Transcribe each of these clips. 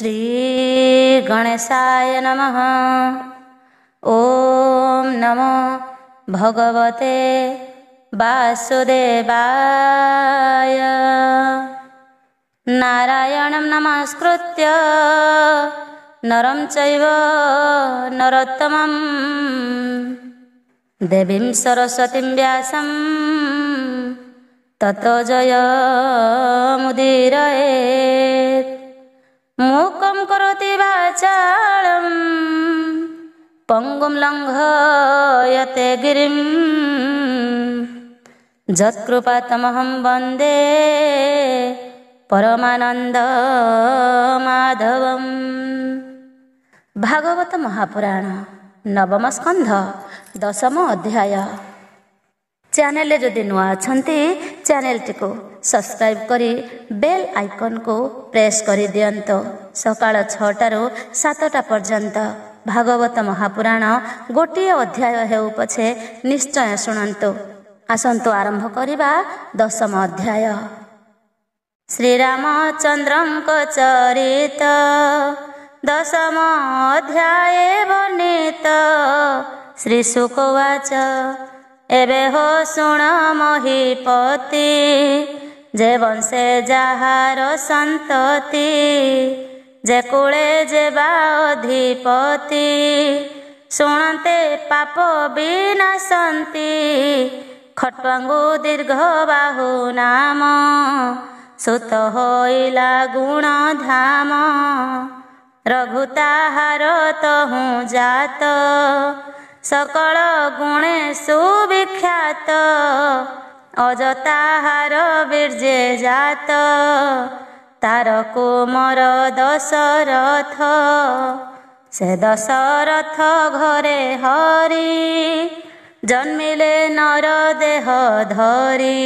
श्री गणेशाय नमः। ओम नमो भगवते वासुदेवाय। नारायणं नमस्कृत्य नरं चैव नरोत्तमं देवीं सरस्वतीं व्यासं ततो जयमुदीरयेत्। मूकं करोति वाचालं पंगुं लङ्घयते गिरिं यत्कृपातमहं वन्दे परमानंद माधवम। भागवत महापुराण नवम स्कंध दशम अध्याय। चैनल जदि नुआ अछंती चैनल टिको सब्सक्राइब करी बेल आइकन को प्रेस करी दियंतो। सकाळ 6टारू 7टा पर्यंत भागवत महापुराण गोटे अध्याय हेउ पछे निश्चय शुणंतु। आसंतु आरंभ करिबा दशम अध्याय। श्रीरामचंद्रंक चरित दशम अध्याय वर्णित। श्रीशुकवाच एबे हो शुण महीपति जे वंशे जाहार संतति जे कुले जे बा अधिपति शुणते पाप विनाशन्ति खट्वांगु दीर्घ बाहु नाम सुत होइला गुण धाम रघुताहार तहु जात सकल गुणे सुविख्यात अजताहार बीर्जे जात तार कुमर दशरथ से दशरथ घरे हरि जन्मिले नर देह धरी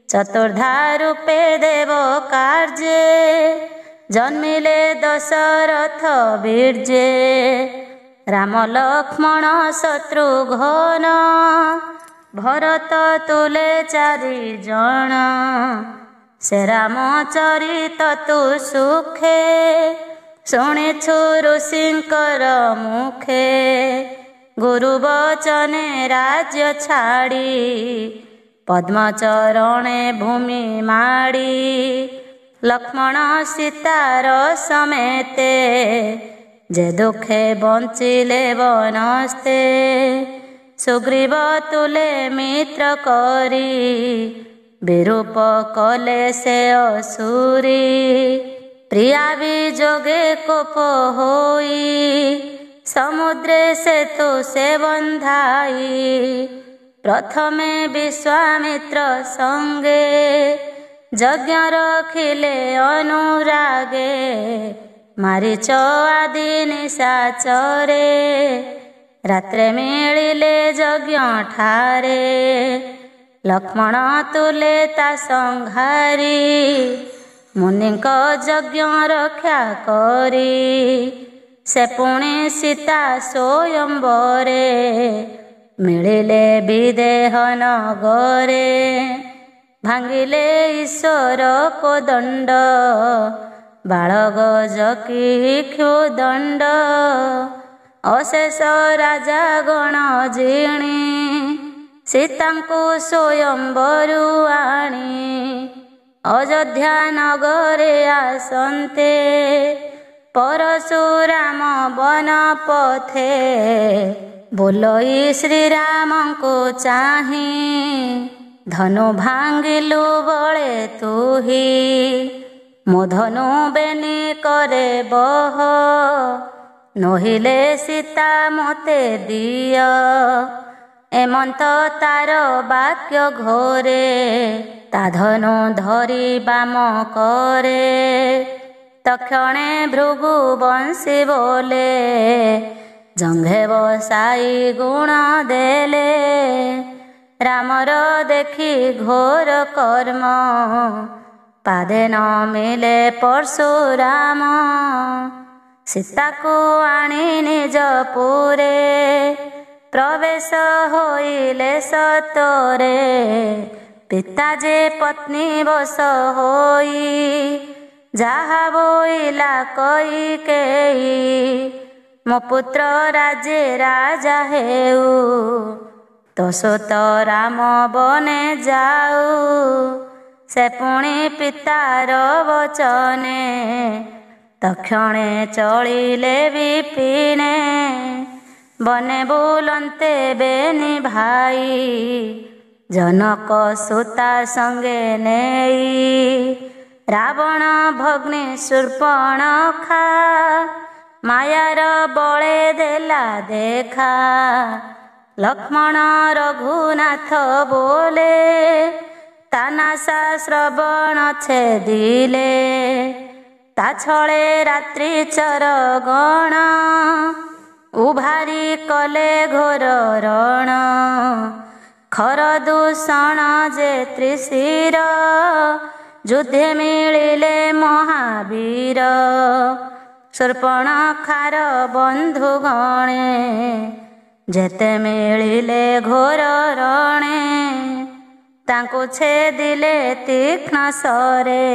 चतुर्धा रूपे देव कार्ये जन्मिले दशरथ बीर्जे राम लक्ष्मण शत्रुघ्न भरत तुले 4 जन से रामचरित तु सुखे शुणिछु ऋषिंकर मुखे गुरु वचने राज्य छाड़ी पद्मचरणे भूमि माड़ी लक्ष्मण सीतार समेते जे दुखे बंचिले वनस्ते सुग्रीव तुले मित्र करी विरूप कले से असुरी प्रिया विजोगे कोप होई समुद्रे से तो से बंधाई प्रथमे विश्वामित्र संगे यज्ञ रखिले अनुरागे मारीच आदि निशाचरे रात्रे मिलिले यज्ञ ठारे लक्ष्मण तुले ता संहारी मुनिक यज्ञ रक्षा करी से पुणी सीता स्वयंवरे मिलिले विदेह नगरे भांगिले ईश्वर को दंड बाळगज की क्षुदंड अशेष राजा गण जिणी सीतांकु स्वयंवरु आणी अयोध्या नगरे आसन्ते परशुराम वन पथे बोलई श्रीरामंकु चाही धनु भांगिलु बळे तुही मो धनु बेनी करे बह नहिले सीता मोते दिय एमंत तार वाक्य घोरे ता धनु धरी बाम करे तक्षणे भृगु बंशी बोले जंघे बसाई गुण देले रामर देखी घोर कर्म पादे न मिले परशुराम सीता को आनी निज पुरे प्रवेश होइले सतरे पिता जे पत्नी बस होई ଯାହା ବୋଇଲା କୈକେୟୀ ମୋ ପୁତ୍ର ରାଜେ ରାଜା ହେଉ ତୋ ସୁତ ରାମ ବନେ ଯାଉ ସେ ପୁଣି ପିତାର ବଚନେ ତକ୍ଷଣେ ଚଳିଲେ ବିପିନେ ବନେ ବୁଲନ୍ତେ ବେନି ଭାଇ ଜନକ ସୁତା ସଙ୍ଗେ ନେଇ ରାବଣ ଭଗ୍ନି ଶୂର୍ପଣଖା ମାୟାର ବଳେ ଦେଲା ଦେଖା ଲକ୍ଷ୍ମଣ ରଘୁନାଥ ବୋଲେ ତା ନାସା ଶ୍ରବଣ ଛେଦିଲେ ତା ଛଳେ ରାତ୍ରି ଚର ଗଣ ଉଭାରି କଲେ ଘୋର ରଣ ଖର ଦୂଷଣ ଯେ ତ୍ରିଶିର ଯୁଦ୍ଧେ ମିଳିଲେ ମହାବୀର ଶୂର୍ପଣଖାର ବନ୍ଧୁ ଗଣେ ଯେତେ ମିଳିଲେ ଘୋର ରଣେ ତାଙ୍କୁ ଛେଦିଲେ ତୀକ୍ଷ୍ଣ ସରେ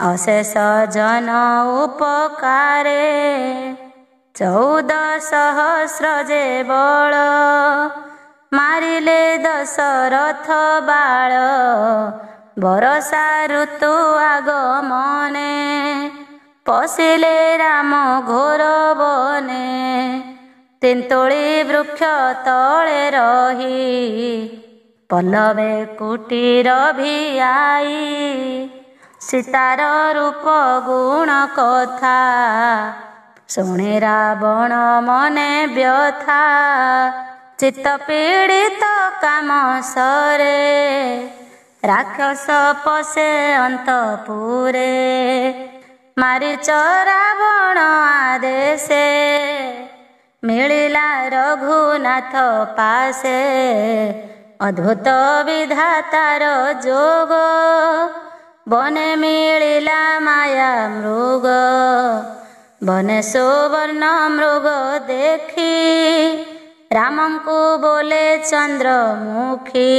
ଅଶେଷ ଜନ ଉପକାରେ 14,000 ଯେ ବଳ ମାରିଲେ ଦଶରଥ ବାଳ ବରଷା ଋତୁ ଆଗମନେ ପଶିଲେ ରାମ ଘୋର ବନେ ତେନ୍ତୁଳି ବୃକ୍ଷ ତଳେ ରହି ପଲ୍ଲବେ କୁଟୀର ଭିଆଇ ସୀତାର ରୂପ ଗୁଣ କଥା ଶୁଣି ରାବଣ ମନେ ବ୍ୟଥା ଚିତ୍ତ ପୀଡ଼ିତ କାମ ସରେ ରାକ୍ଷସ ପଶେ ଅନ୍ତପୁରେ ମାରିଚ ରାବଣ ଆଦେଶେ ମିଳିଲା ରଘୁନାଥ ପାଶେ ଅଦ୍ଭୁତ ବିଧାତାର ଯୋଗ ବନେ ମିଳିଲା ମାୟା ମୃଗ ବନେ ସୁବର୍ଣ୍ଣ ମୃଗ ଦେଖି ରାମଙ୍କୁ ବୋଲେ ଚନ୍ଦ୍ରମୁଖୀ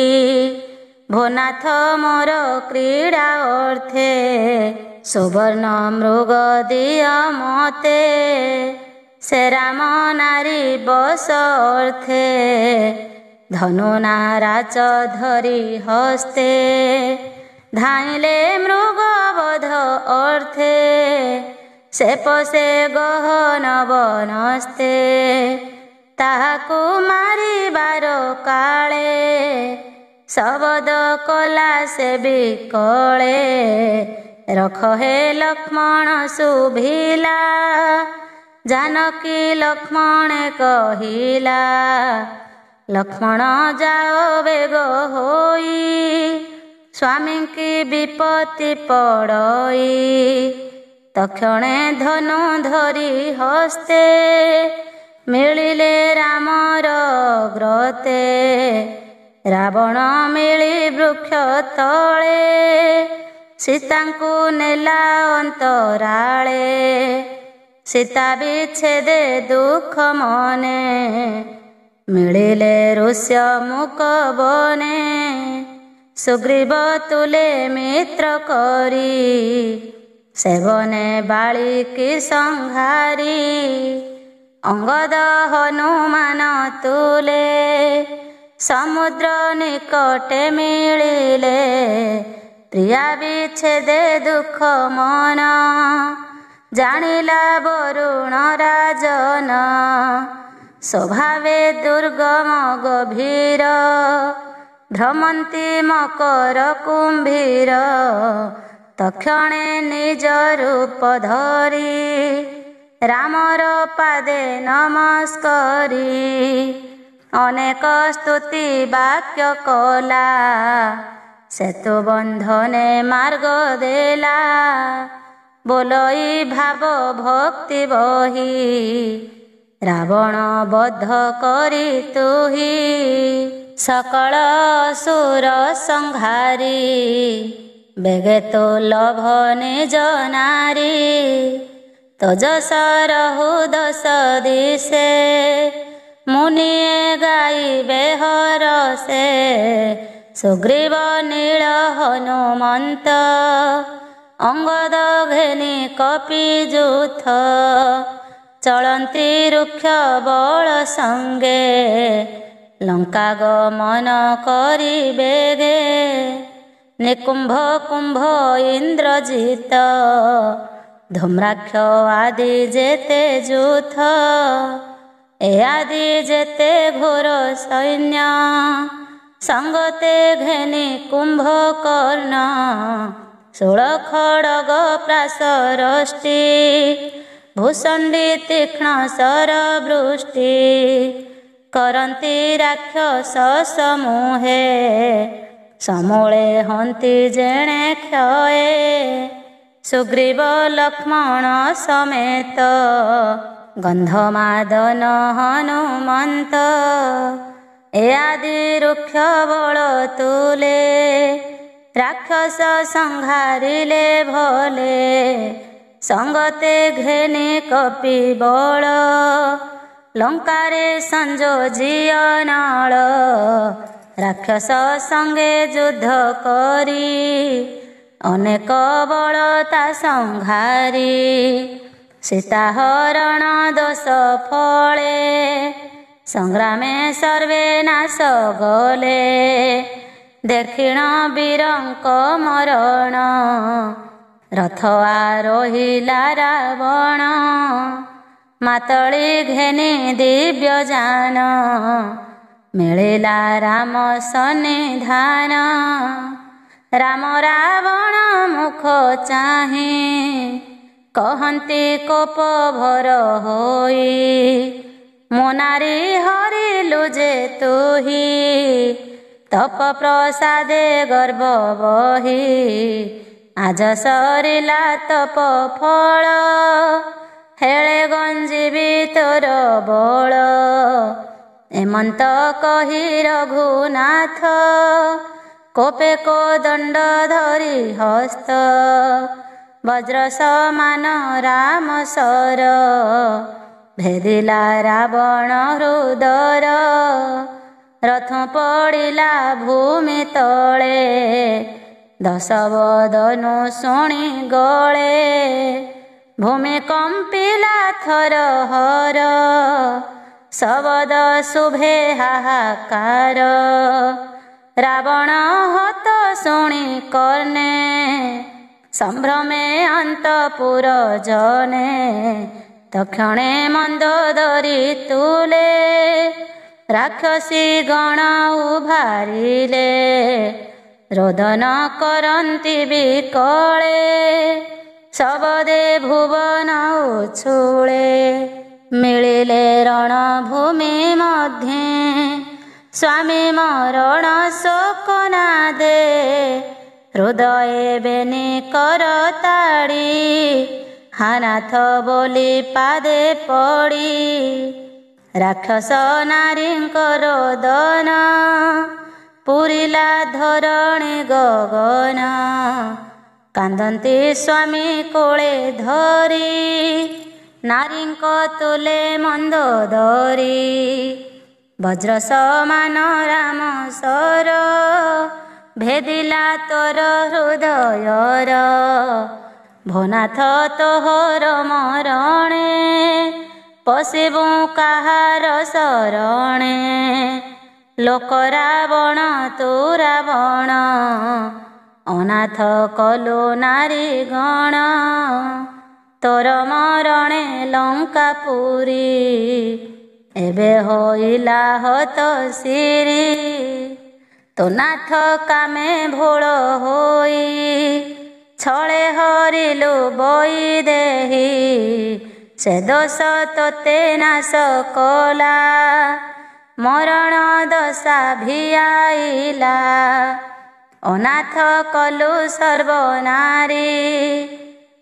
ଭୋନାଥ ମୋର କ୍ରୀଡ଼ା ଅର୍ଥେ ସୁବର୍ଣ୍ଣ ମୃଗ ଦିଅ ମତେ ସେ ରାମ ନାରୀ ବସ ଅର୍ଥେ ଧନୁ ନାରାଚ ଧରି ହସ୍ତେ ଧାଇଁଲେ ମୃଗ ବଧ ଅର୍ଥେ ସେ ପଶେ ଗହନ ବନସ୍ତେ ତାହାକୁ ମାରିବାର କାଳେ ଶବଦ କଲା ସେ ବିକଳେ ରଖ ହେ ଲକ୍ଷ୍ମଣ ଶୁଭିଲା ଜାନକୀ ଲକ୍ଷ୍ମଣେ କହିଲା ଲକ୍ଷ୍ମଣ ଯାଅ ବେଗ ହୋଇ ସ୍ୱାମୀଙ୍କି ବିପତ୍ତି ପଡ଼ଇ ତକ୍ଷଣେ ଧନୁ ଧରି ହସ୍ତେ ମିଳିଲେ ରାମର ଗ୍ରତେ ରାବଣ ମିଳି ବୃକ୍ଷ ତଳେ ସୀତାଙ୍କୁ ନେଲା ଅନ୍ତରାଳେ ସୀତା ବିଚ୍ଛେଦେ ଦୁଃଖ ମନେ ମିଳିଲେ ଋଷ୍ୟ ମୁକ ବନେ ସୁଗ୍ରୀବ ତୁଲେ ମିତ୍ର କରି ସେବନେ ବାଳିକି ସଂହାରୀ ଅଙ୍ଗଦ ହନୁମାନ ତୁଲେ ସମୁଦ୍ର ନିକଟେ ମିଳିଲେ ପ୍ରିୟା ବିଚ୍ଛେଦେ ଦୁଃଖ ମନ ଜାଣିଲା ବରୁଣ ରାଜନ ସ୍ୱଭାବେ ଦୁର୍ଗମ ଗଭୀର ଭ୍ରମନ୍ତି ମକର କୁମ୍ଭୀର ତକ୍ଷଣେ ନିଜ ରୂପ ଧରି ରାମର ପାଦେ ନମସ୍କରି ଅନେକ ସ୍ତୁତି ବାକ୍ୟ କଲା ସେତୁ ବନ୍ଧନେ ମାର୍ଗ ଦେଲା ବୋଲଇ ଭାବ ଭକ୍ତି ବହି ରାବଣ ବଧ କରି ତୁହି ସକଳ ଅସୁର ସଂହାରୀ ବେଗେ ତୋ ଲୋଭ ନିଜ ନାରୀ ତୋ ଯଶ ରହୁ ଦଶ ଦିଶେ ମୁନିଏ ଗାଇବେ ହରଷେ ସୁଗ୍ରୀବ ନୀଳ ହନୁମନ୍ତ ଅଙ୍ଗଦ ଘେନି କପି ଯୂଥ ଚଳନ୍ତି ରୁକ୍ଷ ବଳ ସଙ୍ଗେ ଲଙ୍କା ଗମନ କରି ବେଗେ ନିକୁମ୍ଭ କୁମ୍ଭ ଇନ୍ଦ୍ରଜିତ ଧୂମ୍ରାକ୍ଷ ଆଦି ଯେତେ ଯୂଥ ଏ ଆଦି ଯେତେ ଘୋର ସୈନ୍ୟ ସଙ୍ଗତେ ଘେନି କୁମ୍ଭକର୍ଣ୍ଣ ଷୋଳ ଖଡ଼ଗ ପ୍ରାସରଷ୍ଟି ଭୂଷଣ୍ଡି ତୀକ୍ଷ୍ଣ ଶର ବୃଷ୍ଟି କରନ୍ତି ରାକ୍ଷସ ସମୂହେ ସମୂଳେ ହନ୍ତି ଯେଣେ କ୍ଷୟେ ସୁଗ୍ରୀବ ଲକ୍ଷ୍ମଣ ସମେତ ଗନ୍ଧମାଦନ ହନୁମନ୍ତ ଏ ଆଦି ରୁକ୍ଷ ବଳ ତୁଲେ ରାକ୍ଷସ ସଂହାରିଲେ ଭଲେ ସଙ୍ଗତେ ଘେନି କପି ବଳ ଲଙ୍କାରେ ସଂଯୋଜିଅ ନଳ ରାକ୍ଷସ ସଙ୍ଗେ ଯୁଦ୍ଧ କରି ଅନେକ ବଳ ତା ସଂହାରି ସୀତାହରଣ ଦୋଷ ଫଳେ ସଂଗ୍ରାମେ ସର୍ବେ ନାଶ ଗଲେ ଦେଖିଣ ବୀରଙ୍କ ମରଣ ରଥ ଆରୋହିଲା ରାବଣ ମାତଳି ଘେନି ଦିବ୍ୟ ଯାନ ମିଳିଲା ରାମ ସନ୍ନିଧାନ ରାମ ରାବଣ ମୁଖ ଚାହିଁ କହନ୍ତି କୋପ ଭର ହୋଇ ମୋ ନାରୀ ହରିଲୁ ଯେ ତୁହି ତପ ପ୍ରସାଦେ ଗର୍ବ ବହି ଆଜ ସରିଲା ତପ ଫଳ ହେଳେ ଗଞ୍ଜିବି ତୋର ବଳ ଏମନ୍ତ କହି ରଘୁନାଥ କୋପେ କୋଦଣ୍ଡ ଧରି ହସ୍ତ ବଜ୍ର ସମାନ ରାମ ସର ଭେଦିଲା ରାବଣ ହୃଦର ରଥ ପଡ଼ିଲା ଭୂମି ତଳେ ଦଶବଦନୁ ଶୁଣି ଗଳେ ଭୂମି କମ୍ପିଲା ଥର ହର ଶବଦ ଶୁଭେ ହାହାକାର ରାବଣ ହତ ଶୁଣି କର୍ଣ୍ଣେ ସମ୍ଭ୍ରମେ ଅନ୍ତପୁର ଜନେ ତକ୍ଷଣେ ମନ୍ଦୋଦରୀ ତୁଲେ ରାକ୍ଷସୀ ଗଣ ଉଭାରିଲେ ରୋଦନ କରନ୍ତି ବିକଳେ ଶବଦେ ଭୁବନ ଉଛୁଳେ ମିଳିଲେ ରଣଭୂମି ମଧ୍ୟେ ସ୍ୱାମୀ ମରଣ ଶୋକ ନାଦେ ହୃଦଏ ବେନି କର ତାଡ଼ି ହାନାଥ ବୋଲି ପାଦେ ପଡ଼ି ରାକ୍ଷସ ନାରୀଙ୍କ ରୋଦନ ପୁରିଲା ଧରଣୀ ଗଗନ କାନ୍ଦନ୍ତି ସ୍ୱାମୀ କୋଳେ ଧରି ନାରୀଙ୍କ ତୁଲେ ମନ୍ଦୋଦରୀ ବଜ୍ର ସମାନ ରାମ ସର ଭେଦିଲା ତୋର ହୃଦୟର ଭୋନାଥ ତୋହର ମରଣେ ପଶିବୁ କାହାର ଶରଣେ ଲୋକ ରାବଣ ତୁ ରାବଣ ଅନାଥ କଲୁ ନାରୀ ଗଣ ତୋର ମରଣେ ଲଙ୍କାପୁରୀ ଏବେ ହୋଇଲା ହତ ଶିରି ତୋ ନାଥ କାମେ ଭୋଳ ହୋଇ ଛଳେ ହରିଲୁ ବଇ ଦେହି ସେ ଦୋଷ ତୋତେ ନାଶ କଲା ମରଣ ଦଶା ଭିଆଇଲା ଅନାଥ କଲୁ ସର୍ବନାରୀ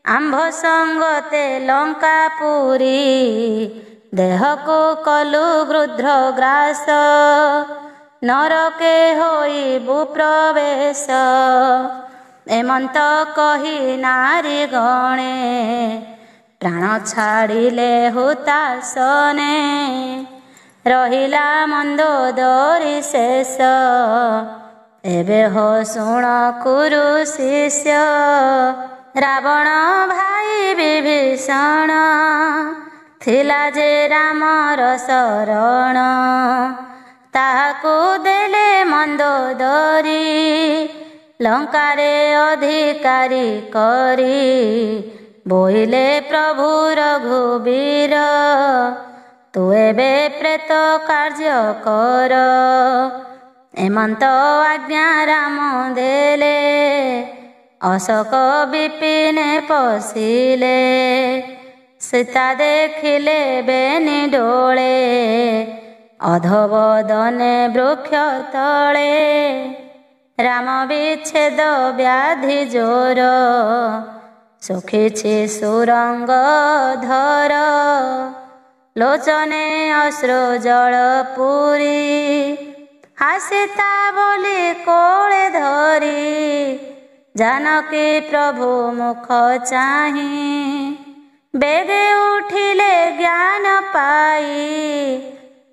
ଆମ୍ଭ ସଙ୍ଗତେ ଲଙ୍କାପୁରୀ ଦେହକୁ କଲୁ ଗୃଧ୍ର ଗ୍ରାସ ନରକେ ହୋଇବୁ ପ୍ରବେଶ ଏମନ୍ତ କହି ନାରୀ ଗଣେ ପ୍ରାଣ ଛାଡ଼ିଲେ ହୁତାସନେ ରହିଲା ମନ୍ଦୋଦରୀ ଶେଷ ଏବେ ହୋ ଶୁଣ କୁରୁ ଶିଷ୍ୟ ରାବଣ ଭାଇ ବିଭୀଷଣ ଥିଲା ଯେ ରାମର ଶରଣ, ତାହାକୁ ଦେଲେ ମନ୍ଦୋଦରୀ ଲଙ୍କାରେ ଅଧିକାରୀ କରି। ବୋଇଲେ ପ୍ରଭୁ ରଘୁବୀର ତୁ ଏବେ ପ୍ରେତ କାର୍ଯ୍ୟ କର। ଏମନ୍ତ ଆଜ୍ଞା ରାମ ଦେଲେ ଅଶୋକ ବିପିନେ ପଶିଲେ। ସୀତା ଦେଖିଲେ ବେନି ଡୋଳେ ଅଧବଦନେ ବୃକ୍ଷ ତଳେ। ରାମ ବିଚ୍ଛେଦ ବ୍ୟାଧି ଜୋର ଶୁଖିଛି ସୁରଙ୍ଗ ଧର। ଲୋଚନେ ଅଶ୍ରୁ ଜଳ ପୁରୀ ହାସିତା ବୋଲି କୋଳେ ଧରି। ଜାନକୀ ପ୍ରଭୁ ମୁଖ ଚାହିଁ ବେଗେ ଉଠିଲେ ଜ୍ଞାନ ପାଇ।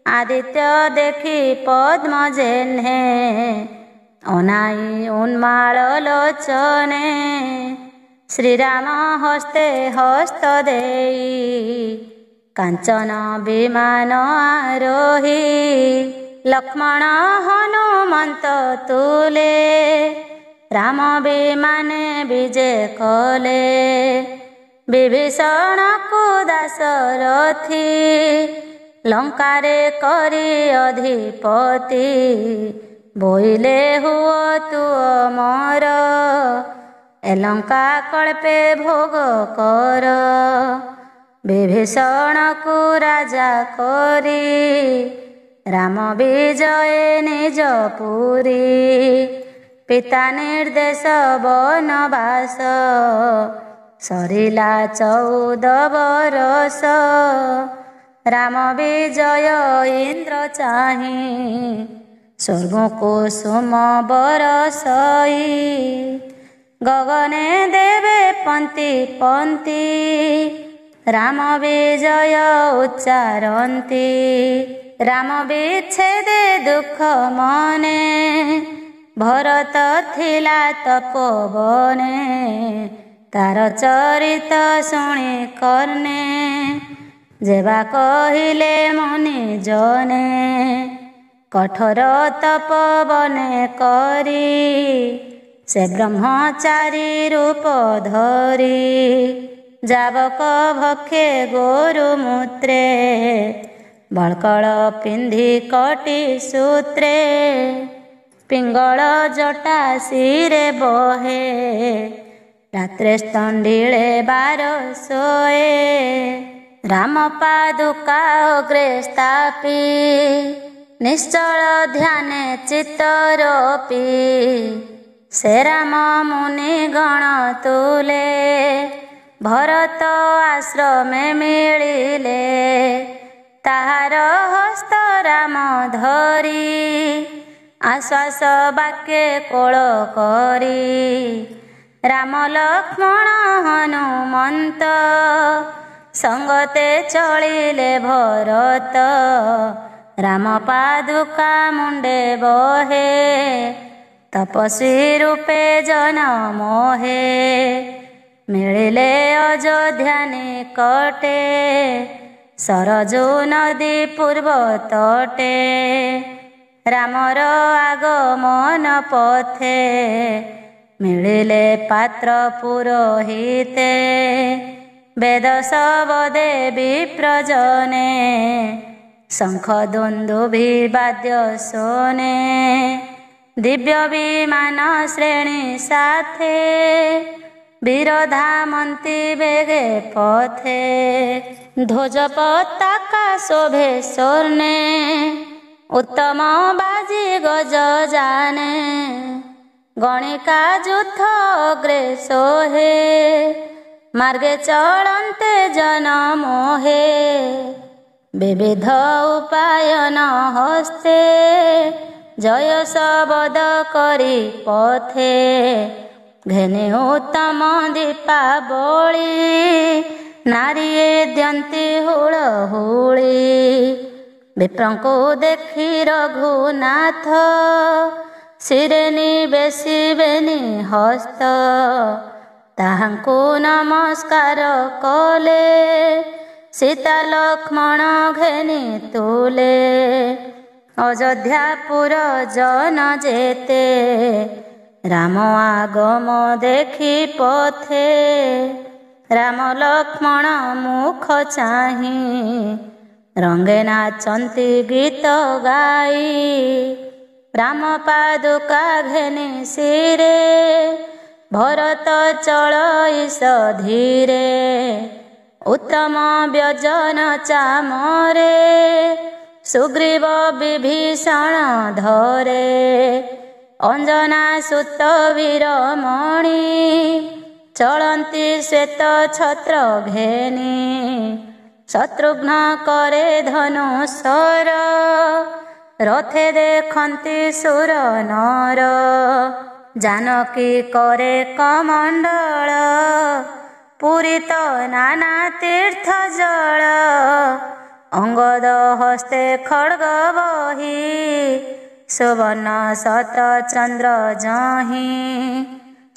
ଆଦିତ୍ୟ ଦେଖି ପଦ୍ମ ଜେହ୍ନେ ଅନାଇ ଉନ୍ମାଳ ଲୋଚନେ। ଶ୍ରୀରାମ ହସ୍ତେ ହସ୍ତ ଦେଇ କାଞ୍ଚନ ବିମାନ ଆରୋହୀ। ଲକ୍ଷ୍ମଣ ହନୁମନ୍ତ ତୁଲେ ରାମ ବିମାନେ ବିଜେ କଲେ। ବିଭୀଷଣକୁ ଦାଶରଥୀ ଲଙ୍କାରେ କରି ଅଧିପତି। ବୋଇଲେ ହୁଅ ତୁଅ ମୋର ଏ ଲଙ୍କା କଳ୍ପେ ଭୋଗ କର। ବିଭୀଷଣକୁ ରାଜା କରି ରାମ ବିଜୟ ନିଜ ପୁରୀ। ପିତା ନିର୍ଦ୍ଦେଶ ବନବାସ ସରିଲା 14 ବରଷ। ରାମ ବିଜୟ ଇନ୍ଦ୍ର ଚାହିଁ ସ୍ୱର୍ଗକୁ ସୁମ ବରଷଇ। ଗଗନେ ଦେବେ ପନ୍ତି ପନ୍ତି ରାମ ବିଜୟ ଉଚ୍ଚାରନ୍ତି। ରାମ ବିଚ୍ଛେଦେ ଦୁଃଖ ମନେ ଭରତ ଥିଲା ତପୋବନେ। ତାର ଚରିତ ଶୁଣି କର୍ଣ୍ଣେ ଯେବା କହିଲେ ମୁନି ଜନେ। କଠୋର ତପବନେ କରି ସେ ବ୍ରହ୍ମଚାରୀ ରୂପ ଧରି। ଯାବକ ଭକ୍ଷେ ଗୋରୁ ମୂତ୍ରେ ବଳକଳ ପିନ୍ଧି କଟି ସୂତ୍ରେ। ପିଙ୍ଗଳ ଜଟା ଶିରେ ବହେ ରାତ୍ରେ ସ୍ତଣ୍ଡିଳେ ବାର ଶୋଏ। ରାମ ପାଦୁକା ଅଗ୍ରେ ସ୍ଥାପି ନିଶ୍ଚଳ ଧ୍ୟାନେ ଚିତ୍ତରୋପି। ସେ ରାମ ମୁନି ଗଣ ତୁଲେ ଭରତ ଆଶ୍ରମେ ମିଳିଲେ। ତାହାର ହସ୍ତ ରାମ ଧରି ଆଶ୍ୱାସ ବାକ୍ୟେ କୋଳ କରି। ରାମ ଲକ୍ଷ୍ମଣ ହନୁମନ୍ତ ସଙ୍ଗତେ ଚଳିଲେ ଭରତ। ରାମ ପାଦୁକା ମୁଣ୍ଡେ ବହେ ତପସ୍ୱୀ ରୂପେ ଜନମୋହେ। ମିଳିଲେ ଅଯୋଧ୍ୟା ନିକଟେ ସରଜୁ ନଦୀ ପୂର୍ବ ତଟେ। ରାମର ଆଗମନ ପଥେ ମିଳିଲେ ପାତ୍ର ପୁରୋହିତେ। ବେଦ ଶବଦେ ବିପ୍ରଜନେ ଶଙ୍ଖ ଦୁନ୍ଦୁଭି ବାଦ୍ୟ ଶୋନେ। ଦିବ୍ୟ ବିମାନ ଶ୍ରେଣୀ ସାଥେ ବିରୋଧାମନ୍ତୀ ବେগে পথে। ধ্বজ পতাকা শোভে স্বর্ণে উত্তম বাজি গজ জানে। গণিকা যুদ্ধ অগ্রে সোহে মার্গে চলন্তে জনমোহে। বিবিধ উপায়ন হস্তে জয় শবদ করি পথে। ঘেনে উত্তম দীপাবଳି ନାରୀଏ ଦିଅନ୍ତି ହୁଳହୁଳି। ବିପ୍ରଙ୍କୁ ଦେଖି ରଘୁନାଥ ଶିରେ ନିବେଶିବେନି ହସ୍ତ। ତାହାଙ୍କୁ ନମସ୍କାର କଲେ। ସୀତା ଲକ୍ଷ୍ମଣ ଘେନି ତୁଲେ। ଅଯୋଧ୍ୟାପୁର ଜନ ଯେତେ ରାମ ଆଗମ ଦେଖି ପଥେ। ରାମ ଲକ୍ଷ୍ମଣ ମୁଖ ଚାହିଁ ରଙ୍ଗେ ନାଚନ୍ତି ଗୀତ ଗାଇ। ରାମ ପାଦୁକା ଘେନି ଶିରେ ଭରତ ଚଳଇସ ଧୀରେ। ଉତ୍ତମ ବ୍ୟଜନ ଚାମରେ ସୁଗ୍ରୀବ ବିଭୀଷଣ ଧରେ। ଅଞ୍ଜନା ସୁତ ବୀରମଣି ଚଳନ୍ତି ଶ୍ଵେତ ଛତ୍ର ଘେନି। ଶତ୍ରୁଘ୍ନ କରେ ଧନୁଶର ରଥେ ଦେଖନ୍ତି ସୁର ନର। ଜାନକୀ କରେ କମଣ୍ଡଳ ପୂରିତ ନାନା ତୀର୍ଥ ଜଳ। ଅଙ୍ଗଦ ହସ୍ତେ ଖଡ୍ଗ ବହି ସୁବର୍ଣ୍ଣ ଶତ ଚନ୍ଦ୍ର ଯହିଁ।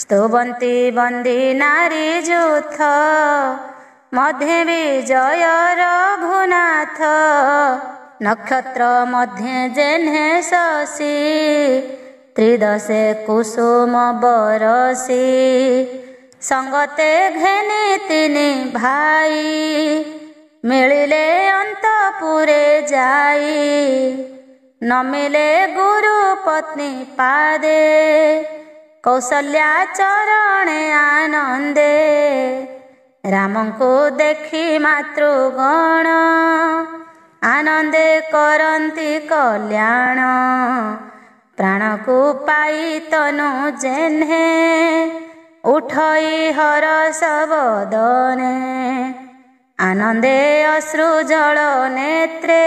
ସ୍ତୁବନ୍ତି ବନ୍ଦୀ ନାରୀ ଯୂଥ ମଧ୍ୟେ ବିଜୟ ରଘୁନାଥ। ନକ୍ଷତ୍ର ମଧ୍ୟେ ଯେହ୍ନେ ଶଶୀ ତ୍ରିଦଶେ କୁସୁମ ବରଷି। ସଙ୍ଗତେ ଘେନି ତିନି ଭାଇ ମିଳିଲେ ଅନ୍ତପୁରେ ଯାଇ। ନମିଲେ ଗୁରୁ ପତ୍ନୀ ପାଦେ କୌଶଲ୍ୟା ଚରଣେ ଆନନ୍ଦେ। ରାମଙ୍କୁ ଦେଖି ମାତୃଗଣ ଆନନ୍ଦେ କରନ୍ତି କଲ୍ୟାଣ। ପ୍ରାଣକୁ ପାଇ ତନୁ ଯେହ୍ନେ ଉଠଇ ହରଷ ବଦନେ। ଆନନ୍ଦେ ଅଶ୍ରୁ ଜଳ ନେତ୍ରେ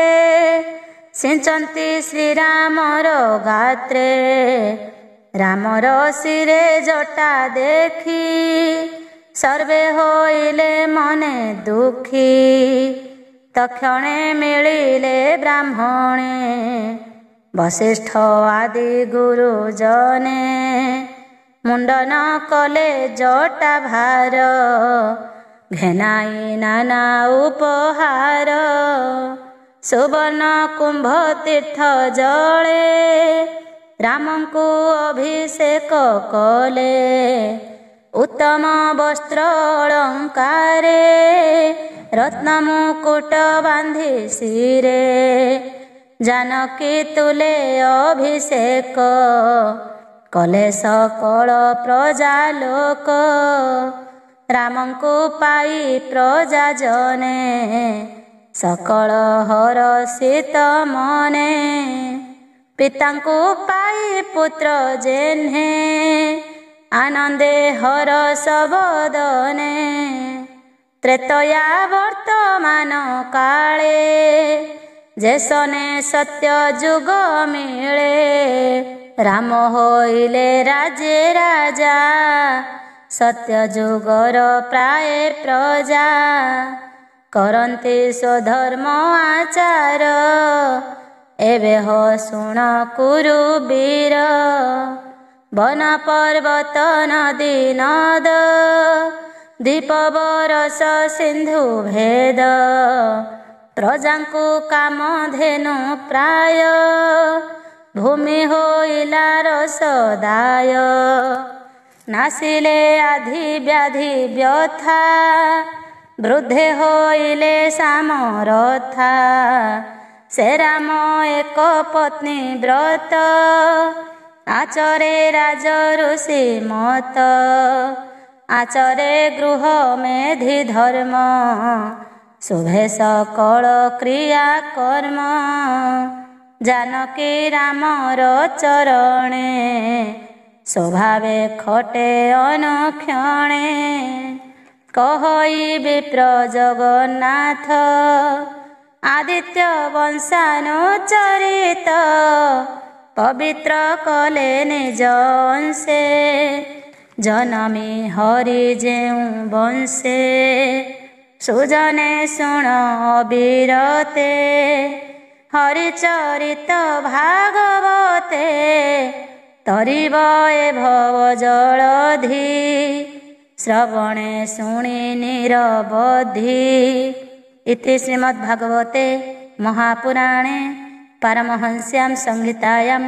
ସିଞ୍ଚନ୍ତି ଶ୍ରୀରାମର ଗାତ୍ରେ। ରାମର ଶିରେ ଜଟା ଦେଖି ସର୍ବେ ହୋଇଲେ ମନେ ଦୁଃଖୀ। ତକ୍ଷଣେ ମିଳିଲେ ବ୍ରାହ୍ମଣେ ବଶିଷ୍ଠ ଆଦି ଗୁରୁଜନେ। ମୁଣ୍ଡନ କଲେ ଜଟା ଭାର ଘେନାଇ ନାନା ଉପହାର। ସୁବର୍ଣ୍ଣ କୁମ୍ଭ ତୀର୍ଥ ଜଳେ ରାମଙ୍କୁ ଅଭିଷେକ କଲେ। ଉତ୍ତମ ବସ୍ତ୍ର ଅଳଙ୍କାରେ ରତ୍ନ ମୁକୁଟ ବାନ୍ଧି ଶିରେ। ଜାନକୀ ତୁଲେ ଅଭିଷେକ କଲେ ସକଳ ପ୍ରଜା ଲୋକ। ରାମଙ୍କୁ ପାଇ ପ୍ରଜା ଜନେ ସକଳ ହରଷିତ ମନେ। ପିତାଙ୍କୁ ପାଇ ପୁତ୍ର ଯେହ୍ନେ ଆନନ୍ଦେ ହରଷ ବଦନେ। ତ୍ରେତୟା ବର୍ତ୍ତମାନ କାଳେ ଯେସନେ ସତ୍ୟ ଯୁଗ ମିଳେ। ରାମ ହୋଇଲେ ରାଜେ ରାଜା ସତ୍ୟ ଯୁଗର ପ୍ରାୟ ପ୍ରଜା। କରନ୍ତି ସ୍ୱଧର୍ମ ଆଚାର ଏବେ ହୋ ଶୁଣ କୁରୁ ବୀର। ବନ ପର୍ବତ ନଦୀ ନଦ ଦୀପ ବରସ ସିନ୍ଧୁ ଭେଦ। ପ୍ରଜାଙ୍କୁ କାମ ଧେନୁ ପ୍ରାୟ ଭୂମି ହୋଇଲା ରସଦାୟ। ନାସିଲେ ଆଧି ବ୍ୟାଧି ବ୍ୟଥା ବୃଦ୍ଧେ ହୋଇଲେ ସାମରଥା। ସେ ରାମ ଏକ ପତ୍ନୀ ବ୍ରତ ଆଚରେ ରାଜ ଋଷି ମତ। ଆଚରେ ଗୃହ ମେଧି ଧର୍ମ ଶୁଭେ ସକଳ କ୍ରିୟା କର୍ମ। ଜାନକୀ ରାମର ଚରଣେ ସ୍ୱଭାବେ ଖଟେ ଅନୁକ୍ଷଣେ। କହଇ ବିପ୍ର ଜଗନ୍ନାଥ ଆଦିତ୍ୟ ବଂଶାନୁଚରିତ। ପବିତ୍ର କଲେ ନିଜ ଅଂଶେ ଜନମି ହରି ଯେଉଁ ବଂଶେ। ସୁଜନେ ଶୁଣ ଅବିରତେ ହରିଚରିତ ଭାଗବତେ। ତରିବ ଏ ଭବ ଜଳଧି ଶ୍ରବଣେ ଶୁଣି ନିରବଧି। ଇତି ଶ୍ରୀମଦ୍ଭାଗବତେ ମହାପୁରାଣେ ପାରମହଂସ୍ୟାଂ ସଂହିତାୟାଂ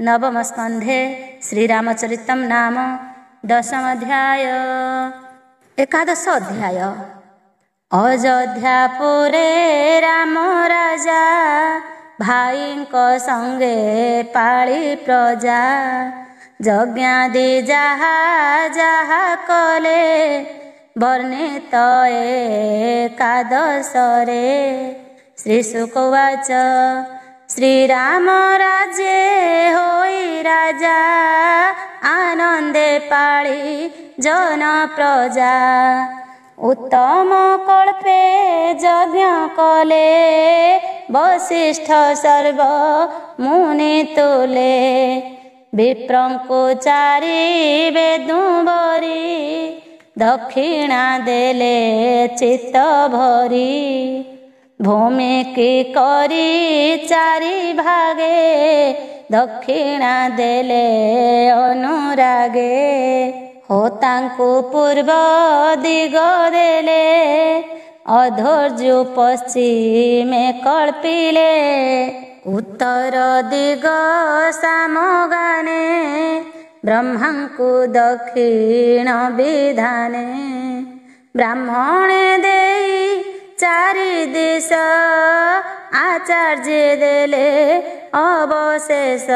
ନବମସ୍କନ୍ଧେ ଶ୍ରୀରାମଚରିତମ୍ ନାମ ଦଶମଧ୍ୟାୟ। ଏକାଦଶ ଅଧ୍ୟାୟ। ଅଯୋଧ୍ୟାପୁରେ ରାମ ରାଜା ଭାଇଙ୍କ ସଙ୍ଗେ ପାଳି ପ୍ରଜା। ଯଜ୍ଞାଦି ଯାହା ଯାହା କଲେ ବର୍ଣ୍ଣିତ ଏକାଦଶରେ। ଶ୍ରୀଶୁକ ଉବାଚ ଶ୍ରୀରାମ ରାଜେ ହୋଇ ରାଜା ଆନନ୍ଦେ ପାଳି ଜନ ପ୍ରଜା। ଉତ୍ତମ କଳ୍ପେ ଯଜ୍ଞ କଲେ ବଶିଷ୍ଠ ସର୍ବ ମୁନି ତୁଲେ। ବିପ୍ରଙ୍କୁ ଚାରି ବେଦୁmbରୀ ଦକ୍ଷିଣା ଦେଲେ ଚିତ୍ତ ଭରି। ଭୂମି କି କରି ଚାରି ଭାଗେ ଦକ୍ଷିଣା ଦେଲେ ଅନୁରାଗେ। ହୋତାଙ୍କୁ ପୂର୍ବ ଦିଗ ଦେଲେ ଅଧୈର୍ଯ୍ୟ ପଶ୍ଚିମେ କଳ୍ପିଲେ। ଉତ୍ତର ଦିଗ ସାମଗାନେ ବ୍ରହ୍ମାଙ୍କୁ ଦକ୍ଷିଣ ବିଧାନେ। ବ୍ରାହ୍ମଣେ ଦେଇ ଚାରି ଦିଶ ଆଚାର୍ଯ୍ୟ ଦେଲେ ଅବଶେଷ।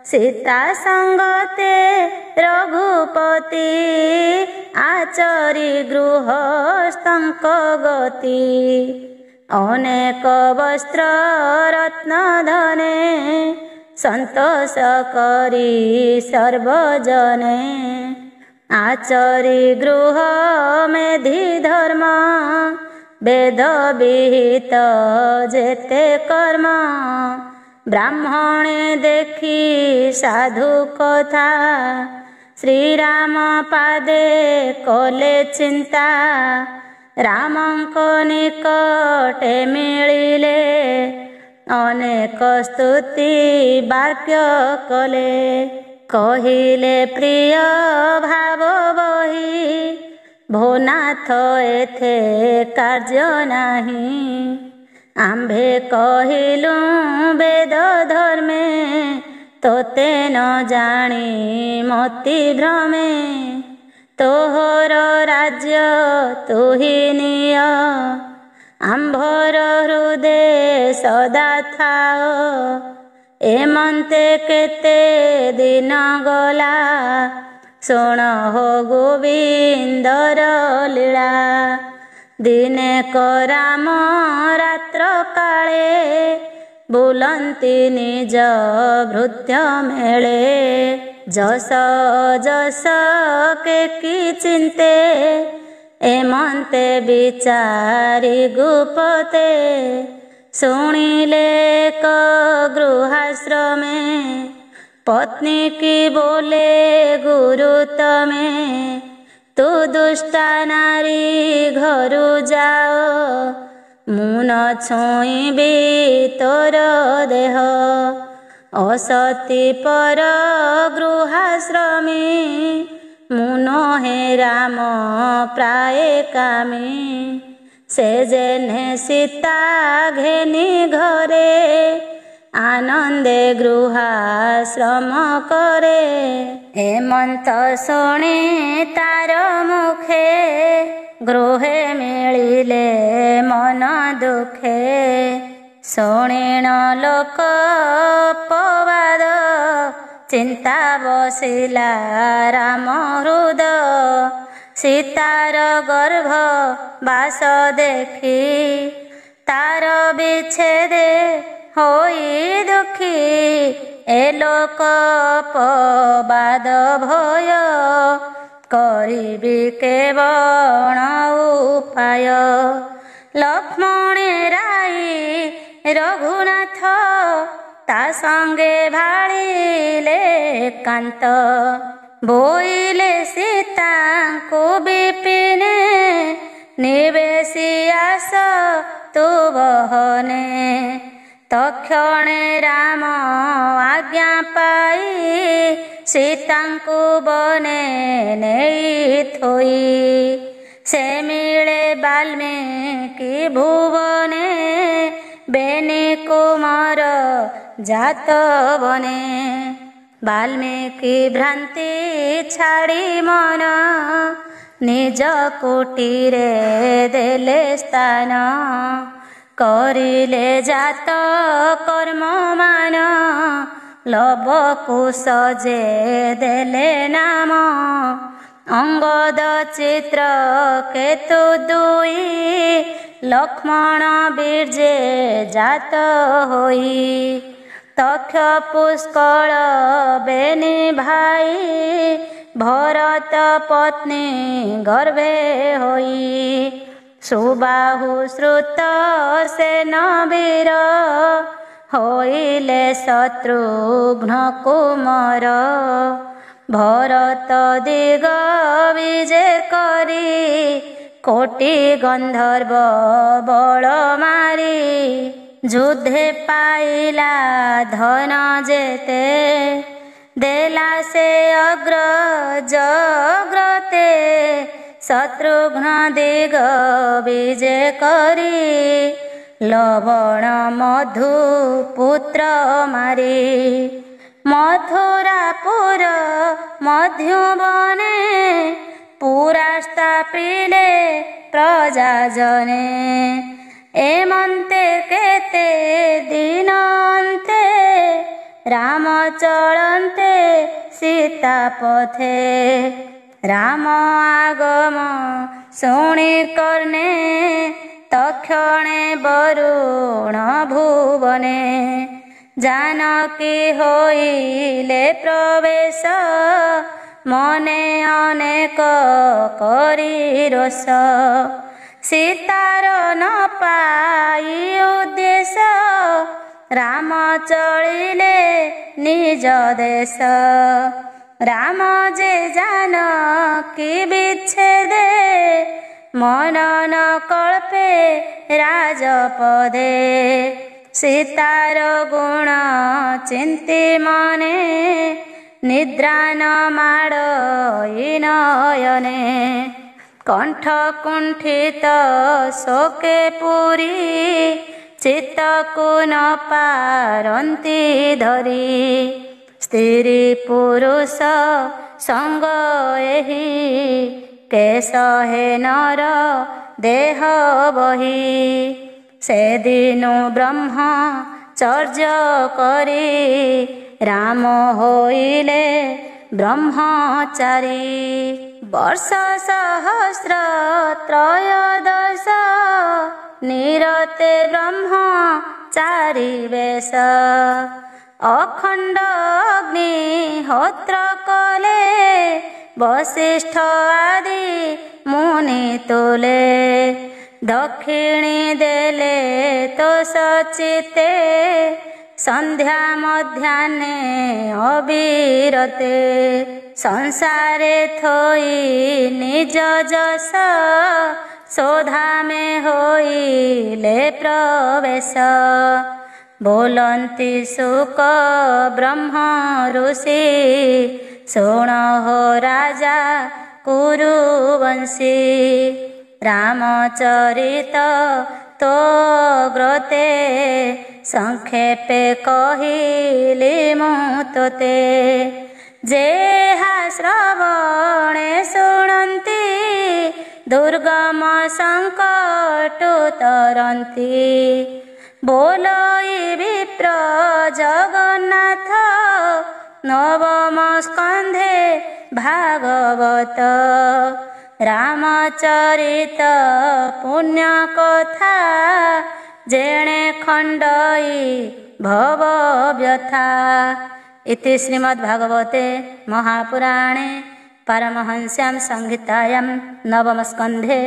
ସୀତା ସଙ୍ଗତେ ରଘୁପତି ଆଚରି ଗୃହସ୍ଥଙ୍କ ଗତି। ଅନେକ ବସ୍ତ୍ର ରତ୍ନ ଧନେ ସନ୍ତୋଷ କରି ସର୍ବଜନେ। ଆଚରି ଗୃହ ମେଧି ଧର୍ମ ବେଦ ବିହିତ ଯେତେ କର୍ମ। ବ୍ରାହ୍ମଣେ ଦେଖି ସାଧୁ କଥା ଶ୍ରୀରାମ ପାଦେ କଲେ ଚିନ୍ତା। ରାମଙ୍କ ନିକଟେ ମିଳିଲେ ଅନେକ ସ୍ତୁତି ବାକ୍ୟ କଲେ। କହିଲେ ପ୍ରିୟ ଭାବ ବହି ଭୋନାଥ ଏଥେ କାର୍ଯ୍ୟ ନାହିଁ। ଆମ୍ଭେ କହିଲୁ ବେଦ ଧର୍ମେ ତୋତେ ନ ଜାଣି ମତି ଭ୍ରମେ। ତୋହର ରାଜ୍ୟ ତୁହି ନିଅ ଆମ୍ଭର ହୃଦେ ସଦା ଥାଅ। ଏମନ୍ତେ କେତେ ଦିନ ଗଲା ଶୁଣ ହୋ ଗୋବିନ୍ଦର ଲୀଳା। ଦିନେ ରାମ ରାତ୍ର କାଳେ ବୁଲନ୍ତି ନିଜ ଭୃତ୍ୟ ମେଳେ। ଯଶ ଯଶ କେ କି ଚିନ୍ତେ ଏମନ୍ତେ ବିଚାରି ଗୁପତେ। ଶୁଣିଲେ କ ଗୃହାଶ୍ରମେ ପତ୍ନୀ କି ବୋଲେ ଗୁରୁ ତମେ। ତୁ ଦୁଷ୍ଟା ନାରୀ ଘରୁ ଯାଅ ମୁଁ ନ ଛୁଇଁବି ତୋର ଦେହ। ଅସତୀ ପର ଗୃହାଶ୍ରମୀ ମୁଁ ନୁହେଁ ରାମ ପ୍ରାୟ କାମୀ। ସେ ଯେନେ ସୀତା ଘେନି ଘରେ ଆନନ୍ଦେ ଗୃହାଶ୍ରମ କରେ। ହେମନ୍ତ ଶୁଣି ତାର ମୁଖେ ଗୃହେ ମିଳିଲେ ମନ ଦୁଃଖେ। ଶୁଣିଣ ଲୋକ ପବାଦ ଚିନ୍ତା ବସିଲା ରାମ ହୃଦ। ସୀତାର ଗର୍ଭ ବାସ ଦେଖି ତାର ବିଚ୍ଛେଦେ ହୋଇ ଦୁଃଖୀ। ଏ ଲୋକ ପବାଦ ଭୟ କରିବି କେବଳ ଉପାୟ। ଲକ୍ଷ୍ମଣେ ରାଇ ରଘୁନାଥ ତା ସଙ୍ଗେ ଭାଳିଲେ କାନ୍ତ। ବୋଇଲେ ସୀତାଙ୍କୁ ବିପିନେ ନିବେଶି ଆସ ତୁ ବହନେ। ତକ୍ଷଣେ ରାମ ଆଜ୍ଞା ପାଇ ସୀତାଙ୍କୁ ବନେ ନେଇ थोई से मिले बाल्मीकि भुवने बेनी कुमार जात बने बाल्मीकि भ्रांति छाड़ी मन निज कुटीरे देले स्थान करिले जात कर्म मान लव कुश जे देले नाम अंगद चित्र केतु दुई लक्ष्मण बीर्जे जात होई तक्ष पुष्कल बेनी भाई भरत पत्नी गर्भे होई सुबाहु श्रुत सेन वीर होइले शत्रुघ्न कुमार भरत दिग विजय करी कोटि गंधर्व बल मारी युद्धे पाइला धन जेते देला से अग्रते शत्रुघ्न दिग विजय करी लवण मधु पुत्र मारी मथुरापुर मध्युवने पुरा स्थापिले प्रजा जने एमन्ते केते दिन अन्ते राम चलन्ते सीता पथे राम आगम शुणी कर्णे तक्षणे वरुण भुवने जानकी होइले प्रवेश मने अनेक करी रोष सीतार न पाई उद्देश्य राम चलिले निज देश राम जे जानकी विच्छेदे मनन कल्पे राजपदे सीतार गुण चिंती मने निद्रा न माड़ई नयने कंठ कुंठित शोके पुरी चित्तकु न पारंती धरी स्त्री पुरुष संग एहि केश हे नर देह बही से दिनु ब्रह्मचर्य करी राम होइले ब्रह्मचारी वर्ष सहस्र त्रयोदश निरते ब्रह्मचारी वेश अखंड अग्निहोत्र कले वसिष्ठ आदि मुनि तुले दक्षिणी देले तो सचिते संध्या मध्याह्ने अविरते संसारे थोई निज जस शोधा में होइले प्रवेश बोलंती सुक ब्रह्म ऋषि सुन हो राजा कुरुवंशी रामचरित तो ग्रते संक्षेपे कहिली मुतते जेहा श्रवणे शुणन्ति दुर्गम संकट तरन्ति बोलोई विप्र जगन्नाथ नवम स्कंधे भागवत रामचरित पुण्य कथा जेणे खंडई भव व्यथा इति श्रीमद्भागवते महापुराणे पारमहंस्यां संहितायां नवम स्कंधे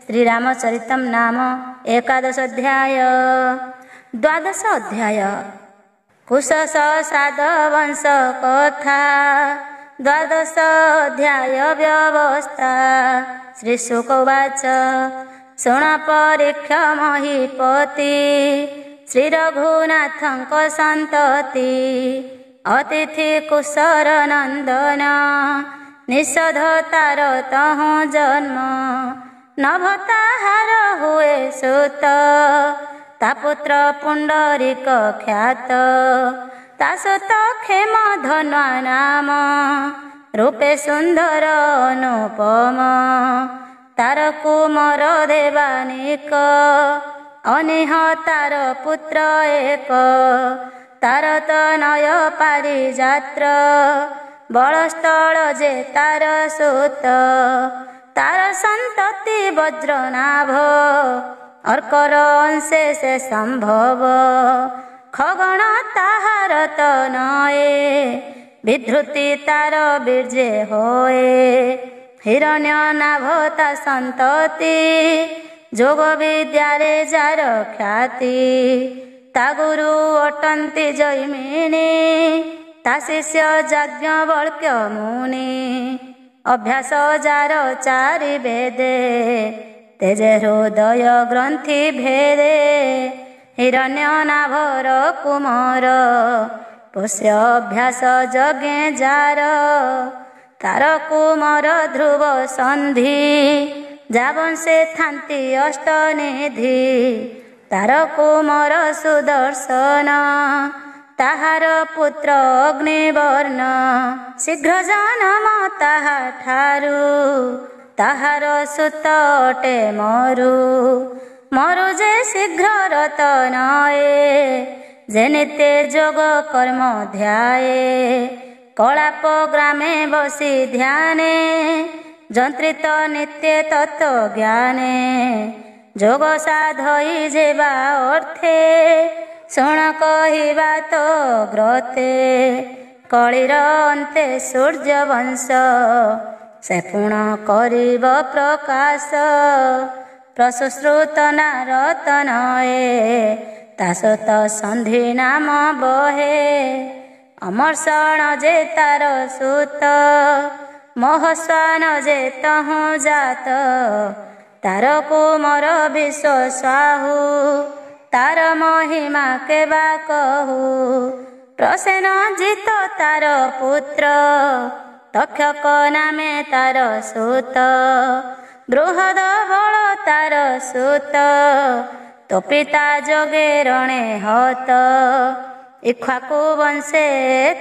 श्रीरामचरितं नाम 11 अध्याय। 12 अध्याय कुशस साधवंश कथा। 12 अध्याय व्यवस्था। श्रीशुक उवाच शुण परीक्ष महीपति श्रीरघुनाथंक सन्तति अतिथि कुशर नंदन ନିଷଧ ତାର ତହୁଁ ଜନ୍ମ ନଭ ତାହାର ହୁଏ ସୁତ ତା ପୁତ୍ର ପୁଣ୍ଡରୀକ ଖ୍ୟାତ ତା ସୁତ କ୍ଷେମ ଧନ୍ୱା ନାମ ରୂପେ ସୁନ୍ଦର ଅନୁପମ ତାର କୁମର ଦେବାନିକ ଅନିହ ତାର ପୁତ୍ର ଏକ ତାର ତନୟ ପାରିଯାତ୍ର ବଳସ୍ଥଳ ଯେ ତାର ସୁତ ତାର ସନ୍ତତି ବଜ୍ରନାଭ ଅର୍କର ଅଂଶେ ସେ ସମ୍ଭବ ଖଗଣ ତାହାର ତନଏ ବିଧୃତି ତାର ବୀର୍ଯ୍ୟ ହୋଏ ହିରଣ୍ୟ ନାଭ ତା ସନ୍ତତି ଯୋଗ ବିଦ୍ୟାରେ ଯାର ଖ୍ୟାତି ତା ଗୁରୁ ଅଟନ୍ତି ଜୈମିନୀ ତା ଶିଷ୍ୟ ଯାଜ୍ଞବଲ୍କ୍ୟ ମୁନି ଅଭ୍ୟାସ ଯାର ଚାରି ବେଦେ ତେଜେ ହୃଦୟ ଗ୍ରନ୍ଥି ଭେଦେ ହିରଣ୍ୟ ନାଭର କୁମର ପୋଷ୍ୟ ଅଭ୍ୟାସ ଯଜ୍ଞେ ଯାର ତାର କୁମର ଧ୍ରୁବ ସନ୍ଧି ଯାବଂଶେ ଥାନ୍ତି ଅଷ୍ଟନିଧି ତାର କୁମର ସୁଦର୍ଶନ ତାହାର ପୁତ୍ର ଅଗ୍ନିବର୍ଣ୍ଣ ଶୀଘ୍ର ଜନମ ତାହା ଠାରୁ ତାହାର ସୁତ ଅଟେ ମରୁ ମରୁ ଯେ ଶୀଘ୍ର ରତନଏ ଯେ ନିତ୍ୟ ଯୋଗ କର୍ମ ଧ୍ୟାଏ କଳାପ ଗ୍ରାମେ ବସି ଧ୍ୟାନେ ଯନ୍ତ୍ରିତ ନିତ୍ୟ ତତ୍ତ୍ୱ ଜ୍ଞାନେ ଯୋଗ ସାଧଇ ଯେବା ଅର୍ଥେ ଶୁଣ କହିବା ତ ଗ୍ରତେ କଳିର ଅନ୍ତେ ସୂର୍ଯ୍ୟବଂଶ ସେ ପୁଣ କରିବ ପ୍ରକାଶ ପ୍ରଶୁଶ୍ରୁତ ନାରତନଏ ତା ସୁତ ସନ୍ଧି ନାମ ବହେ ଅମର୍ଷଣ ଯେ ତାର ସୁତ ମହସ୍ୱାନ ଯେ ତହୁଁ ଜାତ ତାର କୁମର ବିଶ୍ୱ ସ୍ୱାହୁ ତାର ମହିମା କେବା କହୁ ପ୍ରସେନ ଜିତ ତାର ପୁତ୍ର ତକ୍ଷକ ନାମେ ତାର ସୁତ ବୃହଦ ବଳ ତାର ସୁତ ତୋ ପିତା ଯୋଗେ ରଣେ ହତ ଇକ୍ଷ୍ୱାକୁ ବଂଶେ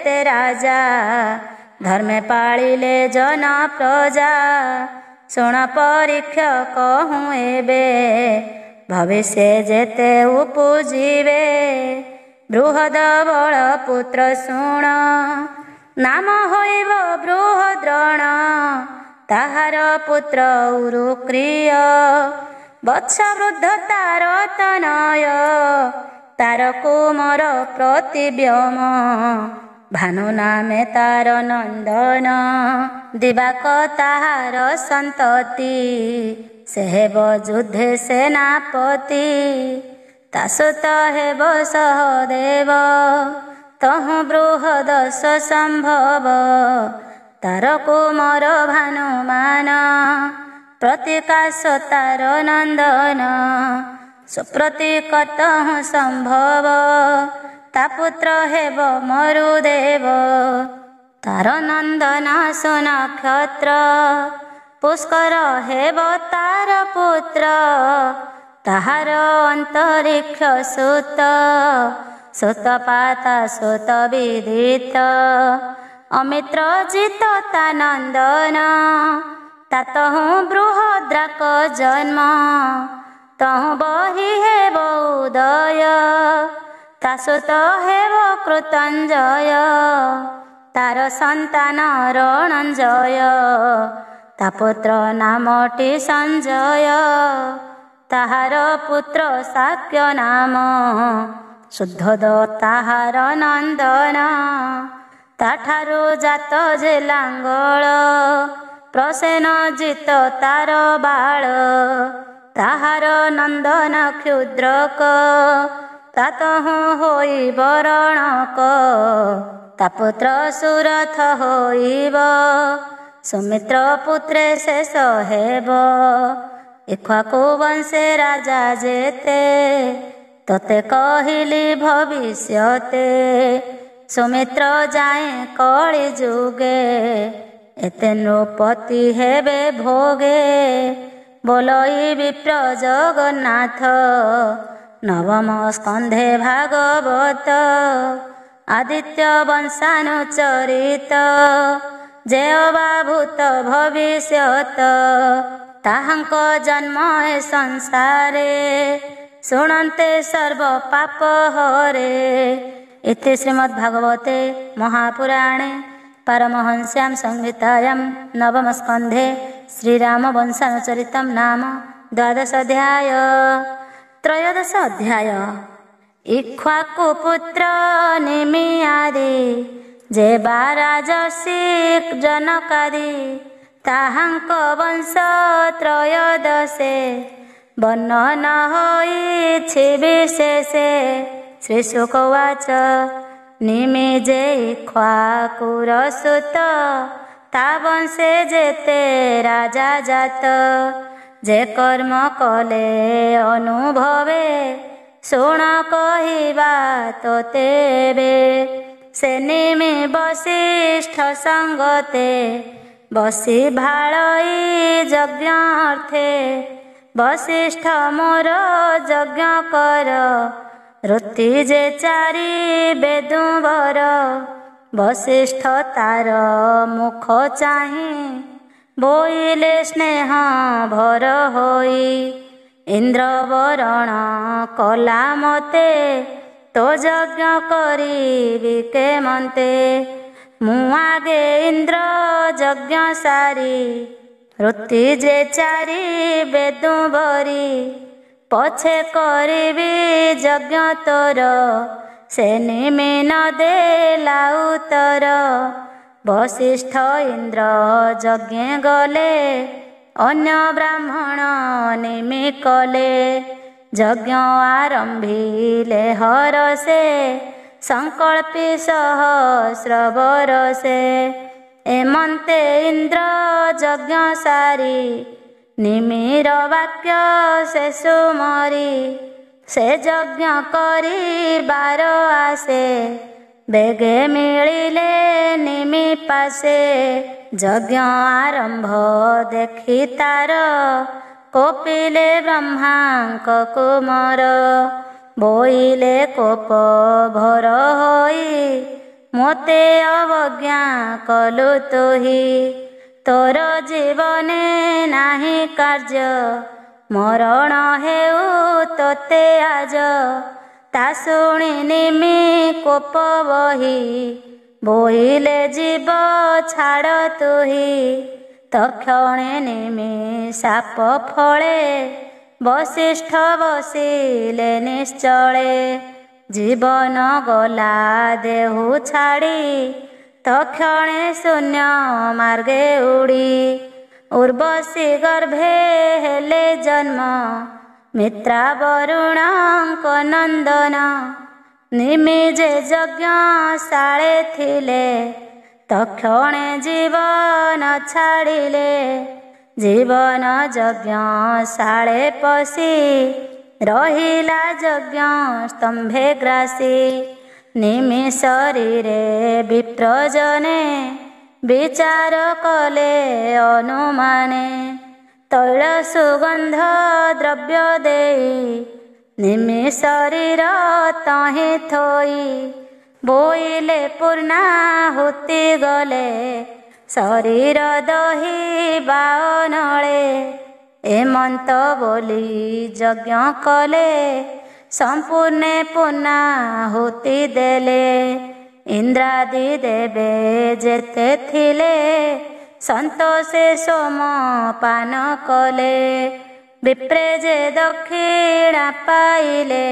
ତେ ରାଜା ଧର୍ମେ ପାଳିଲେ ଜନ ପ୍ରଜା ଶୁଣ ପରୀକ୍ଷ କହୁଁ ଏବେ ଭବିଷ୍ୟ ଯେତେ ଉପୁଜିବେ ବୃହଦ ବଳ ପୁତ୍ର ଶୁଣ ନାମ ହୋଇବ ବୃହଦ୍ରଣ ତାହାର ପୁତ୍ର ଉରୁକ୍ରିୟ ବତ୍ସ ବୃଦ୍ଧ ତାର ତନୟ ତାର କୁମର ପ୍ରତିବ୍ୟମ ଭାନୁ ନାମେ ତାର ନନ୍ଦନ ଦିବାକ ତାହାର ସନ୍ତତି ସେ ହେବ ଯୁଦ୍ଧେ ସେନାପତି ତା ସୁତ ହେବ ସହଦେବ ତହୁଁ ବୃହଦଶ ସମ୍ଭବ ତାର କୁମର ଭାନୁମାନ ପ୍ରତିକାଶ ତାର ନନ୍ଦନ ସୁପ୍ରତୀକ ତହୁଁ ସମ୍ଭବ ତା ପୁତ୍ର ହେବ ମରୁଦେବ ତାର ନନ୍ଦନ ସୁନକ୍ଷତ୍ର ପୁଷ୍କର ହେବ ତାର ପୁତ୍ର ତାହାର ଅନ୍ତରିକ୍ଷ ସୁତ ସୁତପାତା ସୁତ ବିଦିତ ଅମିତ୍ର ଜିତ ତା ନନ୍ଦନ ତା ତହୁଁ ବୃହଦ୍ରାକ ଜନ୍ମ ତହୁଁ ବହି ହେବ ଉଦୟ ତା ସୁତ ହେବ କୃତଞ୍ଜୟ ତାର ସନ୍ତାନ ରଣଞ୍ଜୟ ତା ପୁତ୍ର ନାମଟି ସଞ୍ଜୟ ତାହାର ପୁତ୍ର ଶାକ୍ୟ ନାମ ଶୁଦ୍ଧୋଦ ତାହାର ନନ୍ଦନ ତାଠାରୁ ଜାତ ଯେ ଲାଙ୍ଗଳ ପ୍ରସେନ ଜିତ ତାର ବାଳ ତାହାର ନନ୍ଦନ କ୍ଷୁଦ୍ରକ ତା ତହୁଁ ହୋଇ ବରଣକ ତା ପୁତ୍ର ସୁରଥ ହୋଇବ ସୁମିତ୍ର ପୁତ୍ରେ ଶେଷ ହେବ ଇକ୍ଷ୍ୱାକୁ ବଂଶେ ରାଜା ଯେତେ ତତେ କହିଲି ଭବିଷ୍ୟତେ ସୁମିତ୍ର ଯାଏ କଳି ଯୁଗେ एते नृपति हेबे भोगे बोलई विप्र जगन्नाथ। नवम स्कंधे भागवत आदित्य वंशानुचरित। जेय भूत भविष्यत ताहांक जन्म ए संसारे शुणन्ते सर्व पाप हरे। इति श्रीमद्भागवते महापुराणे पारमहंस्यां संहितायां नवम स्कंधे श्रीराम वंशानुचरितं नाम 12 अध्याय। त्रयोदश अध्याय। इक्ष्वाकुपुत्र निमियादि जे राजर्षि जनकादि ताहांक वंश त्रयोदशे वर्णन होइछि विशेषे। श्रीशुक उवाच निमि जे इक्ष्वाकुर सुत ता वंशे जेते राजा जात। जे कर्म कले अनुभवे शुण कहिबा तोतेबे। से निमि वसिष्ठ संगते बसी भाळई यज्ञार्थे। वसिष्ठ मोर यज्ञ कर वृत्ति जे चारि बेदुबर। वसिष्ठ तार मुख चाहि बोइले स्नेह भर होई। इंद्र वरण कला मते तो यज्ञ करिबि केमन्ते। मु आगे इंद्र यज्ञ सारी वृत्ति जे चारि बेदुबरी। पछे करिबि यज्ञ तोर से निमि न देला उत्तर। वसिष्ठ इंद्र यज्ञ गले अन्य ब्राह्मण निमि कले। यज्ञ आरंभिले हरसे संकल्पी सहस्र बरसे। एमन्ते इंद्र यज्ञ सारी निमिर वाक्य से सुमरी। से यज्ञ करी बार आसे बेगे मिलिले निमि पासे। यज्ञ आरंभ देखि तार कोपिले ब्रह्मांक कुमार। बोइले कोप भर होई मोते अवज्ञा कलु तुही। तोर जीवने नाही कार्य मरण हेउ तोते आज। ता शुणी निमि कोप बही बोइले जीव छाड़ तुही। तक्षणे निमि शाप फले वसिष्ठ बसिले निश्चले। जीवन गला देहु छाड़ी तक्षणे शून्य मार्गे उड़ी। उर्वशी गर्भे हेले जन्म मित्रा वरुणଙ୍କ नंदन। निमि जे यज्ञ शाळे थिले तक्षणे जीवन छाड़िले। जीवन यज्ञ शाळे पशी रहिला यज्ञ स्तंभे ग्रासी। निमि शरीरे विप्रजने विचार कले अनुमाने। तैल सुगंध द्रव्य देई निमि शरीर तहि थोई। बोइले पूर्णाहुति गले शरीर दही बाओनळे। एमंत बोली यज्ञ कले संपूर्णे पूर्णाहुति देले। इंद्रादि देवे जेते थिले संतोषे सोम पान कले। विप्रे जे दक्षिणा पाइले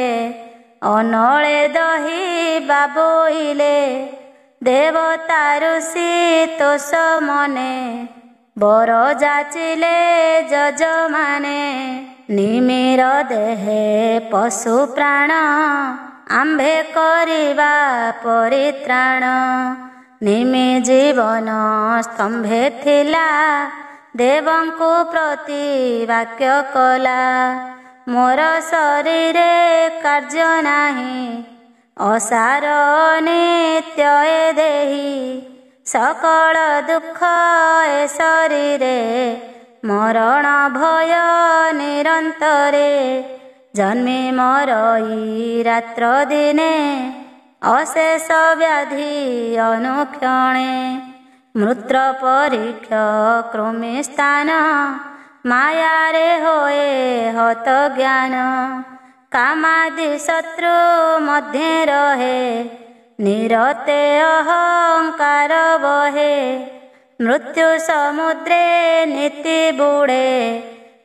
अनळे दही बाबोइले। देवता ऋषि तोष मने बर जाचिले यजमाने। निमिर देहे पशु प्राण आंभे करिबा परित्राण। निमि जीवन स्तंभे थिला देवंकु प्रति वाक्य कला। मोर शरीरे कार्य नाही असार नित्य देही। सकल दुख ए शरीरे मरण भय निरंतरे जन्मे मरई रात्र दिने अशेष व्याधि अनुक्षणे मृत्र परीक्ष कृमि स्थान माया रे होए हत ज्ञान कामादि शत्रु मध्य रहे निरते अहंकार बहे मृत्यु समुद्रे नीति बुड़े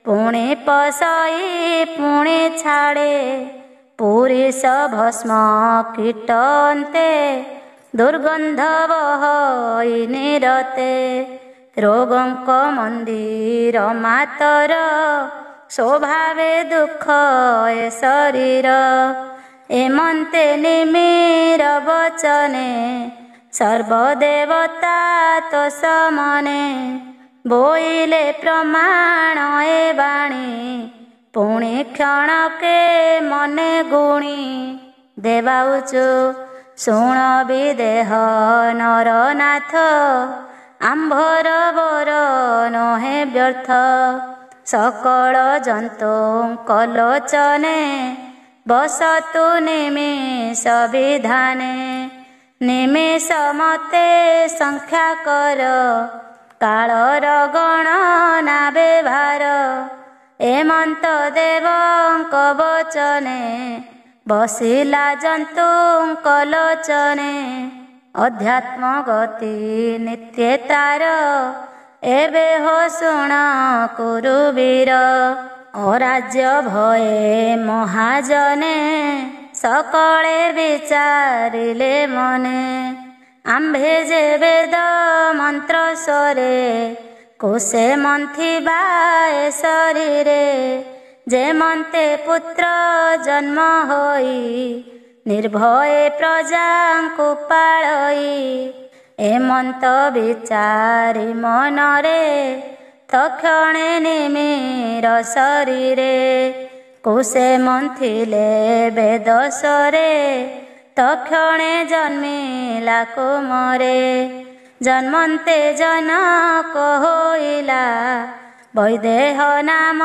पुणे पसई पुणे छाड़े पुरीश भस्म कीटन्ते दुर्गंध बहई निरते रोगंक मंदिर मातर स्वभावे दुख ए शरीर एमंते निमिर वचने सर्वदेवता तो समने बोइले प्रमाण ए बाणी पुणे क्षण के मने गुणी देवाउचु शुण विदेह नरनाथ आंभर बर नहे व्यर्थ सकल जंतु कलोचने बसतु निमेष विधाने निमेष मते संख्या कर कालर गणना व्यवहार एमंत देवंक वचने बसिला जंतु कलोचने अध्यात्म गति नित्य तार एबे हो शुण कुरुवीर अराज्य भये महाजने सकले विचारिले मने आम्भे जे वेद मंत्र स्वरे कुशे मंथिबा ए शरीरे जे मन्ते पुत्र जन्म होई निर्भये प्रजांकु पाळई एमंत विचारि मनरे तक्षणे निमिर शरीरे कुशे मंथिले वेद स्वरे तक्षणे जन्मिला कुमरे जन्मन्ते जनक होइला वैदेह नाम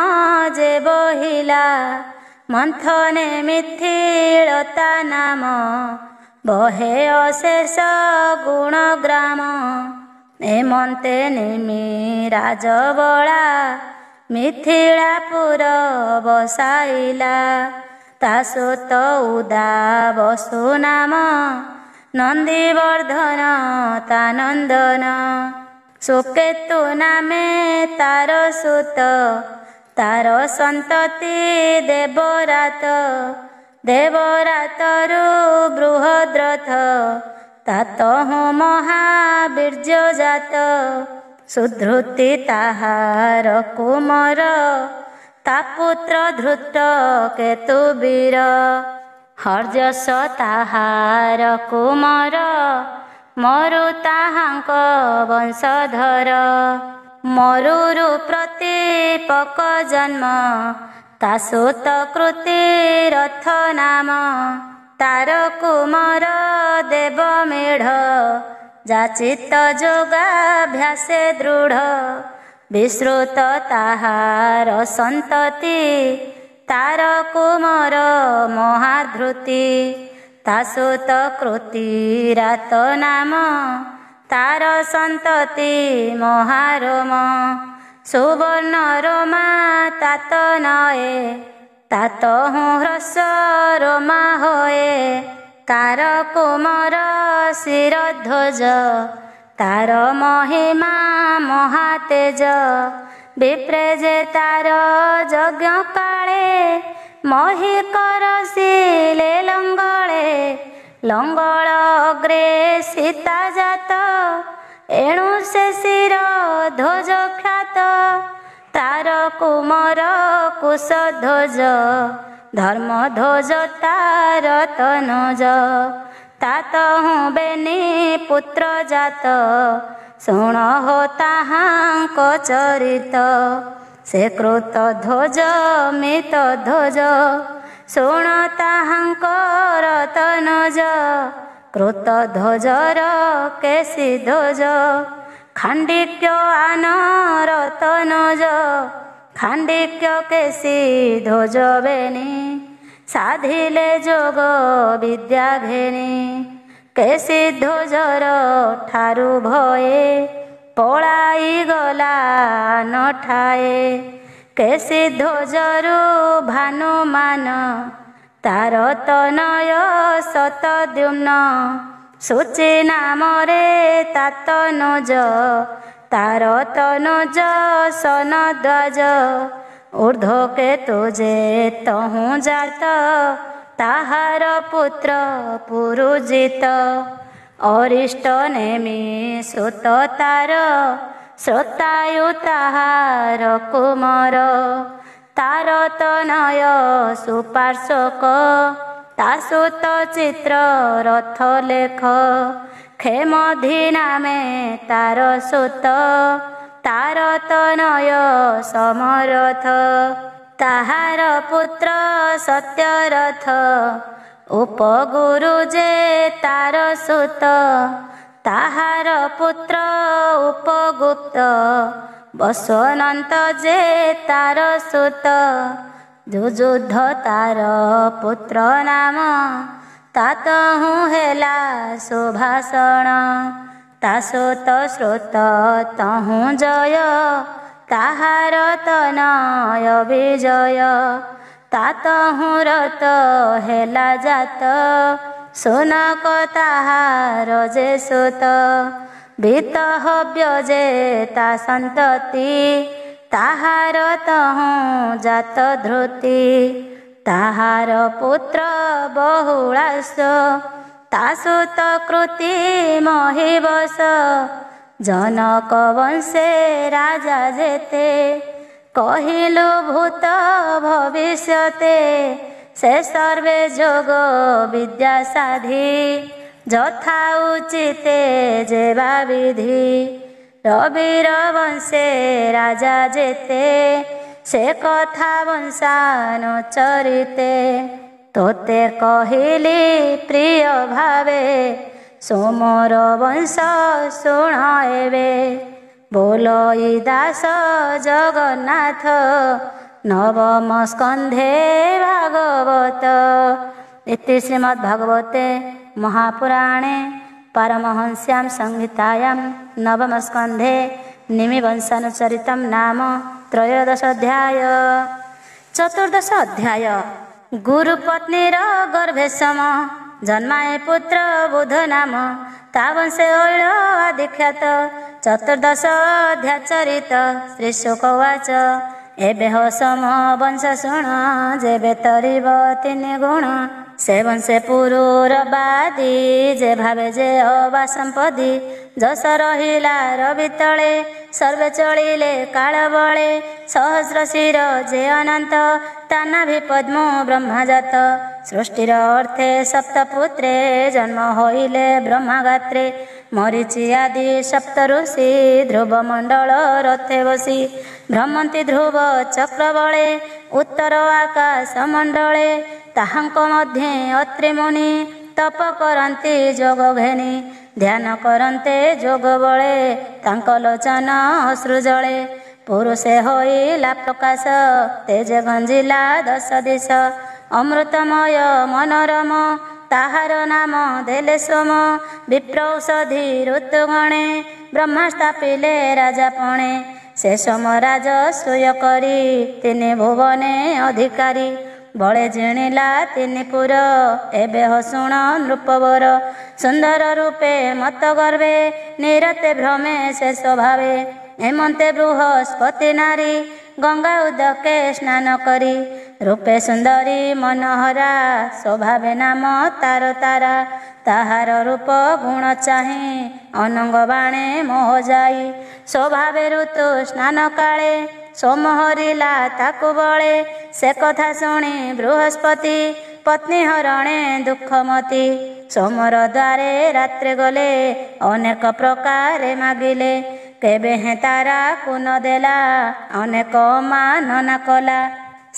जे बहिला मंथने मिथिलता नाम बहे अशेष गुणग्राम एमंते निमिराज बला मिथिलापुर बसाइला तासुत उदा बसु नाम नंदीवर्धन तानंदन सुकेतु नामे तार सुत तार संतति देवरात देवरातरु बृहद्रथ तातहु महावीर्य जात सुधृति ताहार कुमर तापुत्र धृत केतुवीर हर्यस ताहार कुमर मरु ताहांक वंशधर मरुरु प्रतिपक जन्म तासुत कृति रथ नाम तार कुमर देव मेढ़ जाचित जोगाभ्यासे दृढ़ विश्रुत ताहार संतति तार कुमर महाधृति तासुत कृति रात नाम तार संतति महारोम सुवर्ण रोमा तात नये तात ह्रस्व रोमा होए तार कुमर शिरध्वज तार महिमा महातेज विप्रेजे तार यज्ञ काले मही करसिले लंगले लंगल अग्रे सीता जात एणु से शिर ध्वज ख्यात तार कुमर कुशध्वज धर्म ध्वज तार तनुज तात हूँ बेनी पुत्र जात शुण हो ताहांक चरित से कृत ध्वज मित ध्वज शुण ताहांकर तनुज कृत ध्वजर केशी ध्वज खांडिक्य आन रतनज खांडिक्य केशी ध्वज बेणी साधिले जोग विद्या घेणी केशी ध्वजर ठारू भये पलाई गला नठाए केशी ध्वजरु भानुमान तार तनय शतद्युम्न सूची नामरे तातनुज तार तनुज सनध्वज ऊर्ध्व केतु जे तहु जात ताहार पुत्र पुरुजित अरिष्ट नेमि सुत तार श्रोतायु ताहार कुमार तार तनय सुपार्श्वक तासुत चित्र रथ लेख खेमधि नामे तार सुत तार तनय समरथ ताहार पुत्र सत्यरथ उपगुरु जे तार सुत ताहार पुत्र उपगुप्त बसवनंत जे तार सुत जुजुद्ध तार पुत्र नाम तातहु हेला सुभाषण तासुत श्रोत तहु जय ताहार तनय विजय तातहु रत हेला जात सुनक ताहार जे सुत बीतहव्य जे ता संतति ताहार तहु जात धृति ताहार पुत्र बहुलास तासुत कृति महिबस जनक वंशे राजा जेते कहिलु भूत भविष्यते से सर्वे जोग विद्या साधी यथा उचिते जेवा विधि रविर वंशे राजा जेते से कथा वंशानुचरिते तोते कहिली प्रिय भावे सोमर वंश शुण एवे बोलो ई दास जगन्नाथ नवम स्कंधे भागवत। इति श्रीमद्भागवते महापुराणे पारमहंस्यां संहितायां नवम स्कंधे निमिवंशानुचरितं नाम त्रयोदश अध्याय। चतुर्दश अध्याय गुरुपत्नीर गर्भे सम जन्माए पुत्र बुध नाम तावंशे ऐळ आदिख्यात। चतुर्दश अध्याय चरित श्री शुक उवाच एबे हो सम वंश शुण जेबे तरिब तिनि गुण से वंशे पुरुरबादी जे भावे जे अबा संपदी जस रहिला रवि तले सर्वे चलिले काल बळे सहस्र शिर जे अनंत तानाभि पद्म ब्रह्मा जात सृष्टिर अर्थे सप्तपुत्रे जन्म होइले ब्रह्मा गात्रे मरीचि आदि सप्त ऋषि ध्रुव मंडल रथे बसी भ्रमंती ध्रुव चक्र बळे उत्तर आकाश मंडले ताहांक मध्ये अत्रि मुनि तप करन्ति जोग घेनि ध्यान करन्ते जोग बळे तांक लोचन अश्रु जळे पुरुषे होइला प्रकाश तेज गंजिला दश दिश अमृतमय मनोरम ताहार नाम देले सोम विप्रौषधि ऋतुगणे ब्रह्मा स्थापिले राजापणे से सोम राज सोय करी तिनि भुवने अधिकारी बळे जिणिला तिनि पुर एबे हसुण नृपवर सुंदर रूपे मत गर्भे निरते भ्रमे से स्वभावे हेमंते बृहस्पति नारी गंगा उदके स्नान करी रूपे सुंदरी मनोहरा स्वभावे नाम तार तारा ताहार रूप गुण चाहि अनंग बाणे मोह जाई स्वभावे ऋतु स्नान काले सोम हरिला ताकु बळे से कथा शुणी बृहस्पति पत्नी हरणे दुखमती सोमर द्वारे रात्रे गले अनेक प्रकारे मागिले केबे हे तारा कुन देला अनेक मानना कला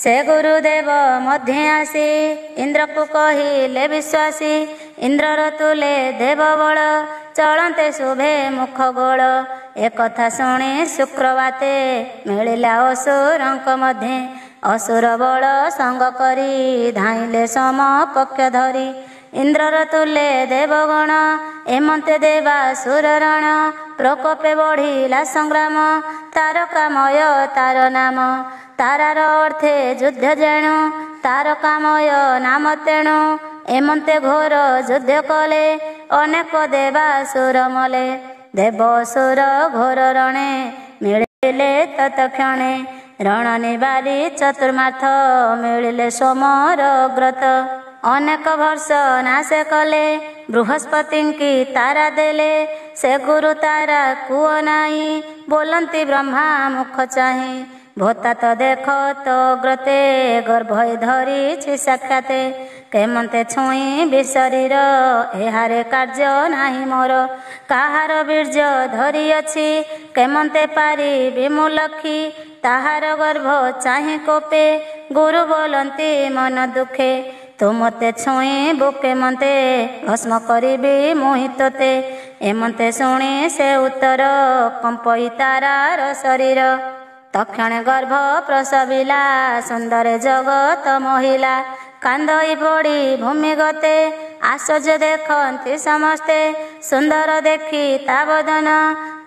से गुरुदेव मध्य आसी इंद्र को कहिले विश्वासी ଇନ୍ଦ୍ରର ତୁଲେ ଦେବବଳ ଚଳନ୍ତେ ଶୁଭେ ମୁଖ ଗୋଳ। ଏକଥା ଶୁଣି ଶୁକ୍ରବାତେ ମିଳିଲା ଅସୁରଙ୍କ ମଧ୍ୟେ। ଅସୁର ବଳ ସଙ୍ଗ କରି ଧାଇଁଲେ ସମ ପକ୍ଷ ଧରି। ଇନ୍ଦ୍ରର ତୁଲେ ଦେବଗଣ ଏମନ୍ତେ ଦେବାସୁର ରଣ। ପ୍ରକୋପେ ବଢ଼ିଲା ସଂଗ୍ରାମ ତାରକାମୟ ତାର ନାମ। ତାରାର ଅର୍ଥେ ଯୁଦ୍ଧ ଯେଣୁ ତାରକାମୟ ନାମ ତେଣୁ। ଏମନ୍ତେ ଘୋର ଯୁଦ୍ଧ କଲେ ଅନେକ ଦେବାସୁର ମଲେ। ଦେବ ଅସୁର ଘୋର ରଣେ ମିଳିଲେ ତତକ୍ଷଣେ। ରଣ ନିବାରି ଚତୁର୍ମାଥ ମିଳିଲେ ସୋମର ଗ୍ରତ। ଅନେକ ବର୍ଷ ନାଶ କଲେ ବୃହସ୍ପତିଙ୍କି ତାରା ଦେଲେ। ସେ ଗୁରୁ ତାରା କୁହ ନାହିଁ ବୋଲନ୍ତି ବ୍ରହ୍ମା ମୁଖ ଚାହିଁ। ଭୋତାତ ଦେଖ ତ ଗ୍ରତେ ଗର୍ଭ ଧରିଛି ସାକ୍ଷାତେ। କେମନ୍ତେ ଛୁଇଁବି ଶରୀର ଏହାରେ କାର୍ଯ୍ୟ ନାହିଁ ମୋର। କାହାର ବୀର୍ଯ୍ୟ ଧରିଅଛି କେମନ୍ତେ ପାରିବି ମୁଁ ଲକ୍ଷି। ତାହାର ଗର୍ଭ ଚାହିଁ କୋପେ ଗୁରୁ ବୋଲନ୍ତି ମନ ଦୁଃଖେ। ତୁ ମୋତେ ଛୁଇଁବୁ କେମନ୍ତେ ଭସ୍ମ କରିବି ମୁହିଁ ତୋତେ। ଏମନ୍ତେ ଶୁଣି ସେ ଉତ୍ତର କମ୍ପଇ ତାରାର ଶରୀର। ତକ୍ଷଣେ ଗର୍ଭ ପ୍ରସବିଲା ସୁନ୍ଦର ଜଗତ ମହିଳା। କାନ୍ଦଇ ପଡ଼ି ଭୂମି ଗତେ ଆଶ୍ଚର୍ଯ୍ୟ ଦେଖନ୍ତି ସମସ୍ତେ। ସୁନ୍ଦର ଦେଖି ତା ବଦନ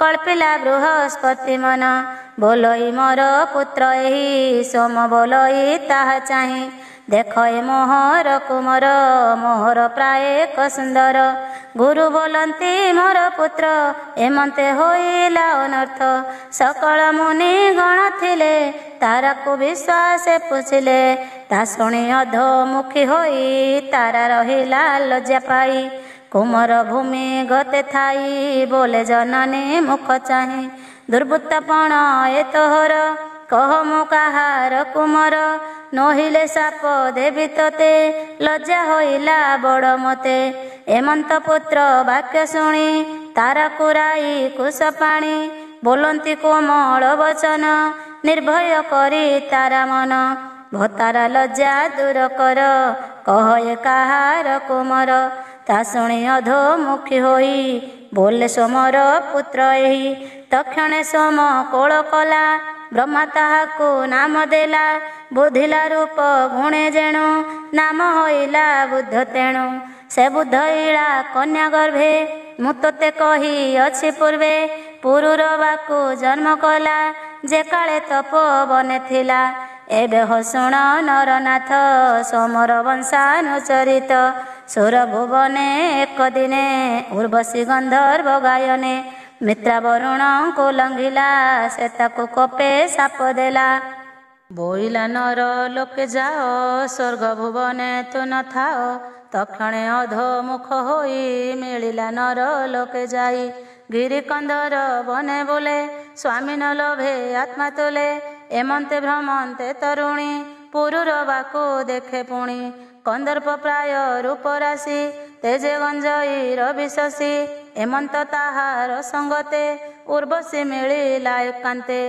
କଳ୍ପିଲା ବୃହସ୍ପତି ମନ। ବୋଲଇ ମୋର ପୁତ୍ର ଏହି ସୋମ ବୋଲଇ ତାହା ଚାହିଁ। ଦେଖ ଏ ମୋହର କୁମର ମୋହର ପ୍ରାୟ ଏକ ସୁନ୍ଦର। ଗୁରୁ ବୋଲନ୍ତି ମୋର ପୁତ୍ର ଏମନ୍ତେ ହୋଇଲା ଅନର୍ଥ। ସକଳ ମୁନି ଗଣ ଥିଲେ ତାରାକୁ ବିଶ୍ୱାସେ ପୁଛିଲେ। ତା ଶୁଣି ଅଧୋମୁଖୀ ହୋଇ ତାରା ରହିଲା ଲଜ୍ଜା ପାଇ। କୁମର ଭୂମି ଗତେ ଥାଇ ବୋଲେ ଜନନୀ ମୁଖ ଚାହିଁ। ଦୁର୍ବୃତ୍ତପଣ ଏ ତୋହର କହ ମୁଁ କାହାର କୁମର। ନୋହିଲେ ସାପ ଦେବି ତୋତେ ଲଜ୍ଜା ହୋଇଲା ବଡ଼ ମୋତେ। ଏମନ୍ତ ପୁତ୍ର ବାକ୍ୟ ଶୁଣି ତାରାକୁ ରାଇ କୁଶ ପାଣି। ବୋଲନ୍ତି କୋମଳ ବଚନ ନିର୍ଭୟ କରି ତାରା ମନ। ଭୋତାରା ଲଜ୍ଜା ଦୂର କର କହ ଏ କାହାର କୁମର। ତା ଶୁଣି ଅଧୋମୁଖୀ ହୋଇ ବୋଲେ ସୋମର ପୁତ୍ର ଏହି। ତକ୍ଷଣେ ସୋମ କୋଳ କଲା ବ୍ରହ୍ମା ତାହାକୁ ନାମ ଦେଲା। ବୁଧିଲା ରୂପ ଗୁଣେ ଯେଣୁ ନାମ ହୋଇଲା ବୁଦ୍ଧ ତେଣୁ। ସେ ବୁଦ୍ଧ ଇଳା କନ୍ୟା ଗର୍ଭେ ମୁଁ ତୋତେ କହି ଅଛି ପୂର୍ବେ। ପୁରୁର ବାକୁ ଜନ୍ମ କଲା ଯେ କାଳେ ତପୋବନେ ଥିଲା। ଏବେ ହୋ ଶୁଣ ନରନାଥ ସୋମର ବଂଶାନୁଚରିତ। ସୁର ଭୁବନେ ଏକ ଦିନେ ଉର୍ବଶୀ ଗନ୍ଧର୍ବ ଗାୟନେ। ମିତ୍ରା ବରୁଣଙ୍କୁ ଲଙ୍ଘିଲା ସେ ତାକୁ କୋପେ ସାପ ଦେଲା। ବୋଇଲା ନର ଲୋକେ ଯାଅ ସ୍ୱର୍ଗ ଭୁବନେ ତୁ ନଥାଅ। ତକ୍ଷଣେ ଅଧୋମୁଖ ହୋଇ ମିଳିଲା ନର ଲୋକେ ଯାଇ। ଗିରି କନ୍ଦର ବନେ ବୁଲେ ସ୍ୱାମୀ ନ ଲୋଭେ ଆତ୍ମା ତୁଲେ। ଏମନ୍ତେ ଭ୍ରମନ୍ତେ ତରୁଣୀ ପୁରୁର ବାକୁ ଦେଖେ ପୁଣି। କନ୍ଦର୍ପ ପ୍ରାୟ ରୂପ ରାଶି ତେଜେ ଗଞ୍ଜଇର ବିଶସି। ଏମନ୍ତ ତାହାର ସଙ୍ଗତେ ଉର୍ବଶୀ ମିଳିଲା ଏକାନ୍ତେ।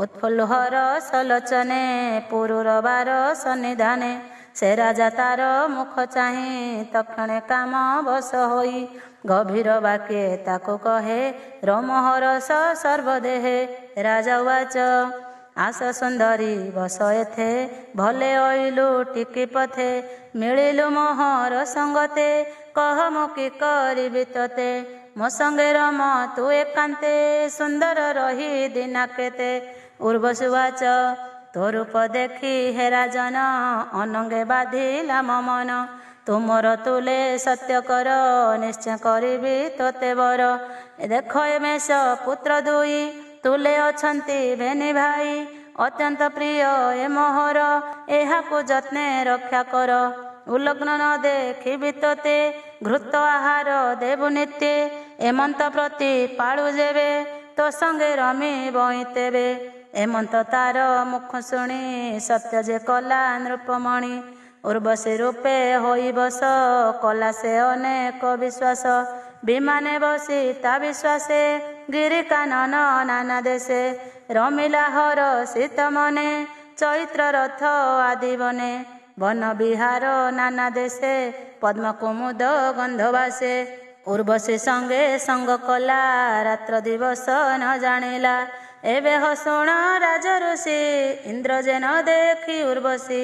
ଉତ୍ଫୁଲ୍ଲହର ସଲୋଚନେ ପୁରୁର ବାର ସନ୍ନିଧାନେ। ସେ ରାଜା ତାର ମୁଖ ଚାହିଁ ତକ୍ଷଣେ କାମ ବଶ ହୋଇ। ଗଭୀର ବାକ୍ୟେ ତାକୁ କହେ ରୋମହରସ ସର୍ବଦେହେ। ରାଜା ଉବାଚ ଆସ ସୁନ୍ଦରୀ ବସ ଏଥେ। ଭଲେ ଅଇଲୁ ଟିକି ପଥେ ମିଳିଲୁ ମୋହର ସଙ୍ଗତେ। କହ ମୁଁ କି କରିବି ତୋତେ ମୋ ସଙ୍ଗେ ରମ ତୁ ଏକାନ୍ତେ। ସୁନ୍ଦର ରହି ଦିନା କେତେ। ଉର୍ବଶୀ ଉବାଚ ତୋ ରୂପ ଦେଖି ହେ ରାଜନ ଅନଙ୍ଗେ ବାଧିଲା ମୋ ମନ। ତୁମର ତୁଲେ ସତ୍ୟ କର ନିଶ୍ଚୟ କରିବି ତୋତେ ବର। ଦେଖ ଏ ମେଷ ପୁତ୍ର ଦୁଇ ତୁଲେ ଅଛନ୍ତି ଭେନି ଭାଇ। ଅତ୍ୟନ୍ତ ପ୍ରିୟ ଏ ମୋହର ଏହାକୁ ଯତ୍ନେ ରକ୍ଷା କର। ଉଲଗ୍ନ ନ ଦେଖିବି ତୋତେ ଘୃତ ଆହାର ଦେବୁ ନିତ୍ୟେ। ଏମନ୍ତ ପ୍ରତି ପାଳୁ ଯେବେ ତୋ ସଙ୍ଗେ ରମି ବଇଁ ତେବେ। ଏମନ୍ତ ତାର ମୁଖ ଶୁଣି ସତ୍ୟ ଯେ କଲା ନୃପମଣି। ଉର୍ବଶୀ ରୂପେ ହୋଇ ବସ କଲା ସେ ଅନେକ ବିଶ୍ୱାସ। ବିମାନେ ବସି ତା ବିଶ୍ୱାସେ ଗିରି କାନନ ନାନା ଦେଶେ। ରମିଲା ହର ଶୀତ ମନେ ଚୈତ୍ର ରଥ ଆଦି ବନେ। ବନ ବିହାର ନାନା ଦେଶେ ପଦ୍ମ କୁମୁଦ ଗନ୍ଧବାସେ। ଉର୍ବଶୀ ସଙ୍ଗେ ସଙ୍ଗ କଲା ରାତ୍ର ଦିବସ ନ ଜାଣିଲା। ଏବେ ହସୁଣ ରାଜ ଋଷି ଇନ୍ଦ୍ର ଯେ ନ ଦେଖି ଉର୍ବଶୀ।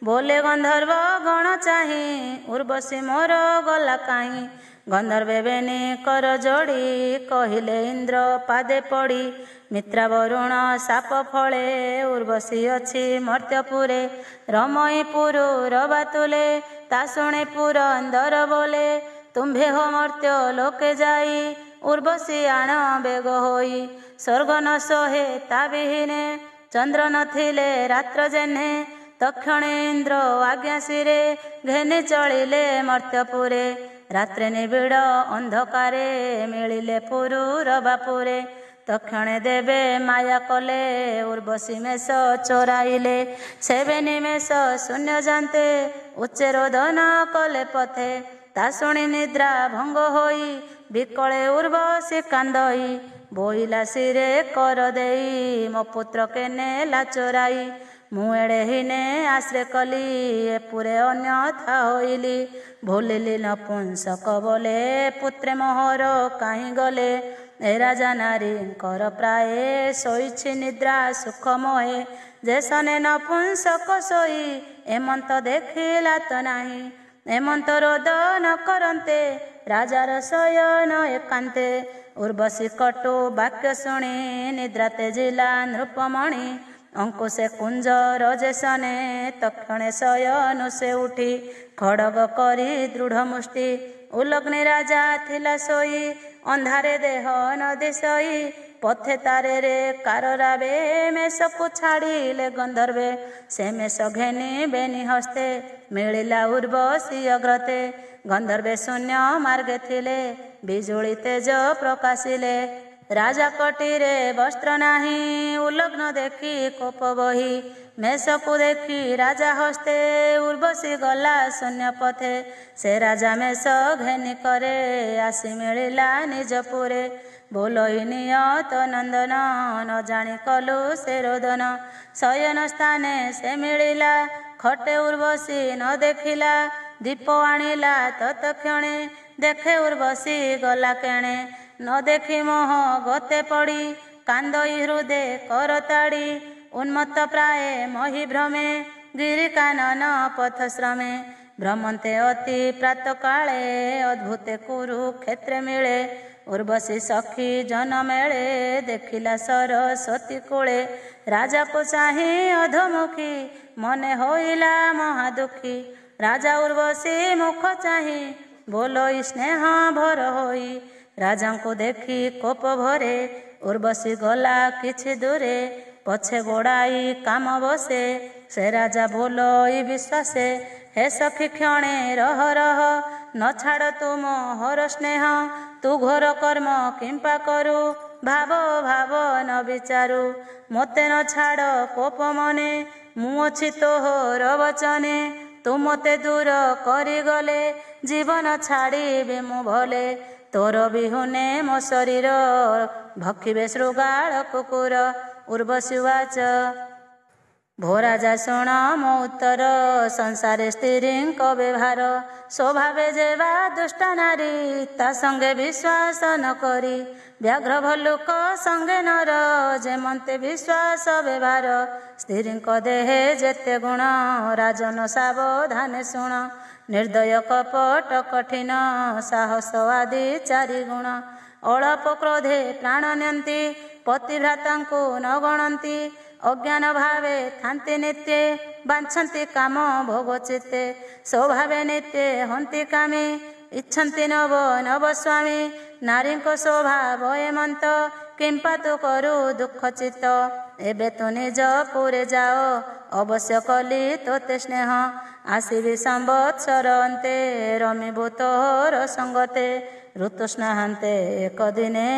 ବୋଲେ ଗନ୍ଧର୍ବ ଗଣ ଚାହିଁ ଉର୍ବଶୀ ମୋର ଗଲା କାହିଁ। ଗନ୍ଧର୍ବେ ବେନି କର ଯୋଡ଼ି କହିଲେ ଇନ୍ଦ୍ର ପାଦେ ପଡ଼ି। ମିତ୍ରା ବରୁଣ ସାପ ଫଳେ ଉର୍ବଶୀ ଅଛି ମର୍ତ୍ତ୍ୟପୁରେ। ରମଇ ପୁରୁ ରବା ତୁଲେ ତା ଶୁଣି ପୁରନ୍ଦର ବୋଲେ। ତୁମ୍ଭେ ହୋ ମର୍ତ୍ତ୍ୟ ଲୋକେ ଯାଇ ଉର୍ବଶୀ ଆଣ ବେଗ ହୋଇ। ସ୍ୱର୍ଗ ନ ସହେ ତା ବିହୀନେ ଚନ୍ଦ୍ର ନଥିଲେ ରାତ୍ର ଯେହ୍ନେ। ତକ୍ଷଣେ ଇନ୍ଦ୍ର ଆଜ୍ଞା ଶିରେ ଘେନି ଚଳିଲେ ମର୍ତ୍ତ୍ୟପୁରେ। ରାତ୍ରେ ନିବିଡ଼ ଅନ୍ଧକାରେ ମିଳିଲେ ପୁରୁ ରବାପୁରେ। ତକ୍ଷଣେ ଦେବେ ମାୟା କଲେ ଉର୍ବଶୀ ମେଷ ଚୋରାଇଲେ। ସେବେ ନିମେଷ ଶୂନ୍ୟ ଜାନ୍ତେ ଉଚ୍ଚରୋଦନ କଲେ ପଥେ। ତା ଶୁଣି ନିଦ୍ରା ଭଙ୍ଗ ହୋଇ ବିକଳେ ଉର୍ବଶୀ କାନ୍ଦଇ। ବୋଇଲା ଶିରେ କର ଦେଇ ମୋ ପୁତ୍ର କେନେଲା ଚୋରାଇ। ମୁଁ ଏଡ଼େ ହୀନେ ଆଶ୍ରେ କଲି ଏପୁରେ ଅନ୍ୟଥା ହୋଇଲି। ଭୁଲିଲି ନପୁଂସକ ବୋଲେ ପୁତ୍ରେ ମୋହର କାହିଁ ଗଲେ। ଏ ରାଜା ନାରୀଙ୍କର ପ୍ରାୟେ ଶୋଇଛି ନିଦ୍ରା ସୁଖ ମୋହେ। ଯେ ସନେ ନପୁଂସକ ଶୋଇ ଏମନ୍ତ ଦେଖିଲା ତ ନାହିଁ। ଏମନ୍ତ ରୋଦ ନ କରନ୍ତେ ରାଜାର ଶୟନ ଏକାନ୍ତେ। ଉର୍ବଶୀ କଟୁ ବାକ୍ୟ ଶୁଣି ନିଦ୍ରା ତେଜିଲା ନୃପମଣି। ଅଙ୍କୁଶେ କୁଞ୍ଜର ଯେ ସନେ ତକ୍ଷଣେ ଶୟନୁ ସେ ଉଠି। ଖଡ଼ଗ କରି ଦୃଢ଼ ମୁଷ୍ଟି ଉଲଗ୍ନି ରାଜା ଥିଲା ଶୋଇ। ଅନ୍ଧାରେ ଦେହ ନ ଦିଶଇ ପଥେ ତାରେରେ କାରରାବେ। ମେଷକୁ ଛାଡ଼ିଲେ ଗନ୍ଧର୍ବେ ସେ ମେଷ ଘେନି ବେନି ହସ୍ତେ। ମିଳିଲା ଉର୍ବଶୀ ଅଗ୍ରତେ ଗନ୍ଧର୍ବେ ଶୂନ୍ୟ ମାର୍ଗେ ଥିଲେ। ବିଜୁଳି ତେଜ ପ୍ରକାଶିଲେ ରାଜା କଟିରେ ବସ୍ତ୍ର ନାହିଁ। ଉଲଗ୍ନ ଦେଖି କୋପ ବହି ମେଷକୁ ଦେଖି ରାଜା ହସ୍ତେ। ଉର୍ବଶୀ ଗଲା ଶୂନ୍ୟ ପଥେ ସେ ରାଜା ମେଷ ଘେନି କରେ। ଆସି ମିଳିଲା ନିଜପୁରେ ବୋଲଇ ନିୟତ ନନ୍ଦନ। ନ ଜାଣି କଲୁ ସେ ରୋଦନ ଶୟନ ସ୍ଥାନେ ସେ ମିଳିଲା। ଖଟେ ଉର୍ବଶୀ ନ ଦେଖିଲା ଦୀପ ଆଣିଲା ତତକ୍ଷଣେ। ଦେଖେ ଉର୍ବଶୀ ଗଲା କେଣେ ନ ଦେଖି ମୋହ ଗତେ ପଡ଼ି। କାନ୍ଦଇ ହୃଦେ କରତାଡ଼ି ଉନ୍ମତ୍ତ ପ୍ରାୟେ ମହି ଭ୍ରମେ। ଗିରି କାନନ ପଥଶ୍ରମେ ଭ୍ରମନ୍ତେ ଅତି ପ୍ରାତ କାଳେ। ଅଦ୍ଭୁତେ କୁରୁକ୍ଷେତ୍ରେ ମିଳେ ଉର୍ବଶୀ ସଖୀ ଜନ ମେଳେ। ଦେଖିଲା ସରସ୍ୱତୀ କୂଳେ ରାଜାକୁ ଚାହିଁ ଅଧୋମୁଖୀ। ମନେ ହୋଇଲା ମହାଦୁଃଖୀ ରାଜା ଉର୍ବଶୀ ମୁଖ ଚାହିଁ। ବୋଲଇ ସ୍ନେହ ଭର ହୋଇ ରାଜାଙ୍କୁ ଦେଖି କୋପ ଭରେ। ଉର୍ବଶୀ ଗଲା କିଛି ଦୂରେ ପଛେ ଗୋଡ଼ାଇ କାମ ବସେ। ସେ ରାଜା ବୋଲଇ ବିଶ୍ୱାସେ ହେ ସଖୀ କ୍ଷଣେ ରହ ରହ। ନ ଛାଡ଼ ତୁମ ହର ସ୍ନେହ ତୁ ଘୋର କର୍ମ କିମ୍ପା କରୁ। ଭାବ ଭାବ ନ ବିଚାରୁ ମୋତେ ନ ଛାଡ଼ କୋପ ମନେ। ମୁଁ ଅଛି ତୋହର ବଚନେ ତୁ ମୋତେ ଦୂର କରିଗଲେ। ଜୀବନ ଛାଡ଼ିବି ମୁଁ ଭଲେ ତୋର ବିହୁନେ ମୋ ଶରୀର। ଭକ୍ଷିବେ ଶୃଗାଳ କୁକୁର। ଉର୍ବଶୀ ଉବାଚ ଭୋ ରାଜା ଶୁଣ ମୋ ଉତ୍ତର। ସଂସାରେ ସ୍ତ୍ରୀଙ୍କ ବ୍ୟବହାର ସ୍ୱଭାବେ ଯେ ବା ଦୁଷ୍ଟ ନାରୀ। ତା ସଙ୍ଗେ ବିଶ୍ୱାସ ନ କରି ବ୍ୟାଘ୍ର ଭଲ୍ଲୁକ ସଙ୍ଗେ ନର। ଯେମନ୍ତେ ବିଶ୍ୱାସ ବ୍ୟବହାର ସ୍ତ୍ରୀଙ୍କ ଦେହେ ଯେତେ ଗୁଣ। ରାଜନ ସାବଧାନେ ଶୁଣ ନିର୍ଦ୍ଦୟ କପଟ କଠିନ। ସାହସ ଆଦି ଚାରି ଗୁଣ ଅଳପ କ୍ରୋଧେ ପ୍ରାଣ ନିଅନ୍ତି। ପତିଭ୍ରାତାଙ୍କୁ ନ ଗଣନ୍ତି ଅଜ୍ଞାନ ଭାବେ ଥାନ୍ତି ନିତ୍ୟେ। ବାଞ୍ଛନ୍ତି କାମ ଭୋଗ ଚିତ୍ତେ ସ୍ୱଭାବେ ନିତ୍ୟେ ହନ୍ତି କାମୀ। ଇଚ୍ଛନ୍ତି ନବ ନବ ସ୍ୱାମୀ ନାରୀଙ୍କ ସ୍ୱଭାବ ଏମନ୍ତ। କିମ୍ପା ତୁ କରୁ ଦୁଃଖ ଚିତ୍ତ ଏବେ ତୁ ନିଜ ପୁରେ ଯାଅ। ଅବଶ୍ୟ କଲି ତୋତେ ସ୍ନେହ ଆସିବି ସମ୍ବତ୍ସର ଅନ୍ତେ। ରମିବୁ ତୋର ସଙ୍ଗତେ ଋତୁସ୍ନାହାନ୍ତେ ଏକ ଦିନେ।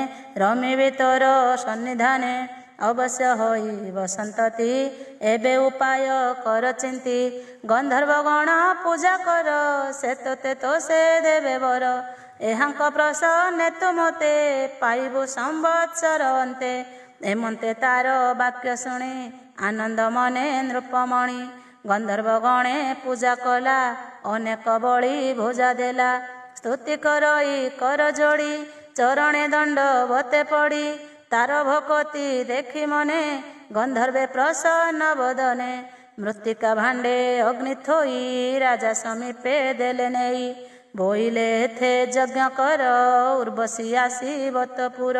ରମିବି ତୋର ସନ୍ନିଧାନେ ଅବଶ୍ୟ ହୋଇ ବସନ୍ତତି। ଏବେ ଉପାୟ କର ଚିନ୍ତି ଗନ୍ଧର୍ବ ଗଣ ପୂଜା କର। ସେ ତୋତେ ତ ସେ ଦେବେ ବର ଏହାଙ୍କ ପ୍ରସନ୍ନେ ତୁ ମୋତେ। ପାଇବୁ ସମ୍ବତ୍ସର ଅନ୍ତେ ଏମନ୍ତେ ତାର ବାକ୍ୟ ଶୁଣି ଆନନ୍ଦ ମନେ ନୃପମଣି। ଗନ୍ଧର୍ବ ଗଣେ ପୂଜା କଲା, ଅନେକ ବଳି ଭୋଜା ଦେଲା। ସ୍ତୁତି କରଇ କର ଯୋଡ଼ି, ଚରଣେ ଦଣ୍ଡବତେ ପଡ଼ି। ତାର ଭକତି ଦେଖି ମନେ, ଗନ୍ଧର୍ବେ ପ୍ରସନ୍ନ ବଦନେ। ମୃତ୍ତିକା ଭାଣ୍ଡେ ଅଗ୍ନି ଥୋଇ, ରାଜା ସମୀପେ ଦେଲେ ନେଇ। ବୋଇଲେ ଏଥେ ଯଜ୍ଞ କର, ଉର୍ବଶୀ ଆସି ବତପୁର।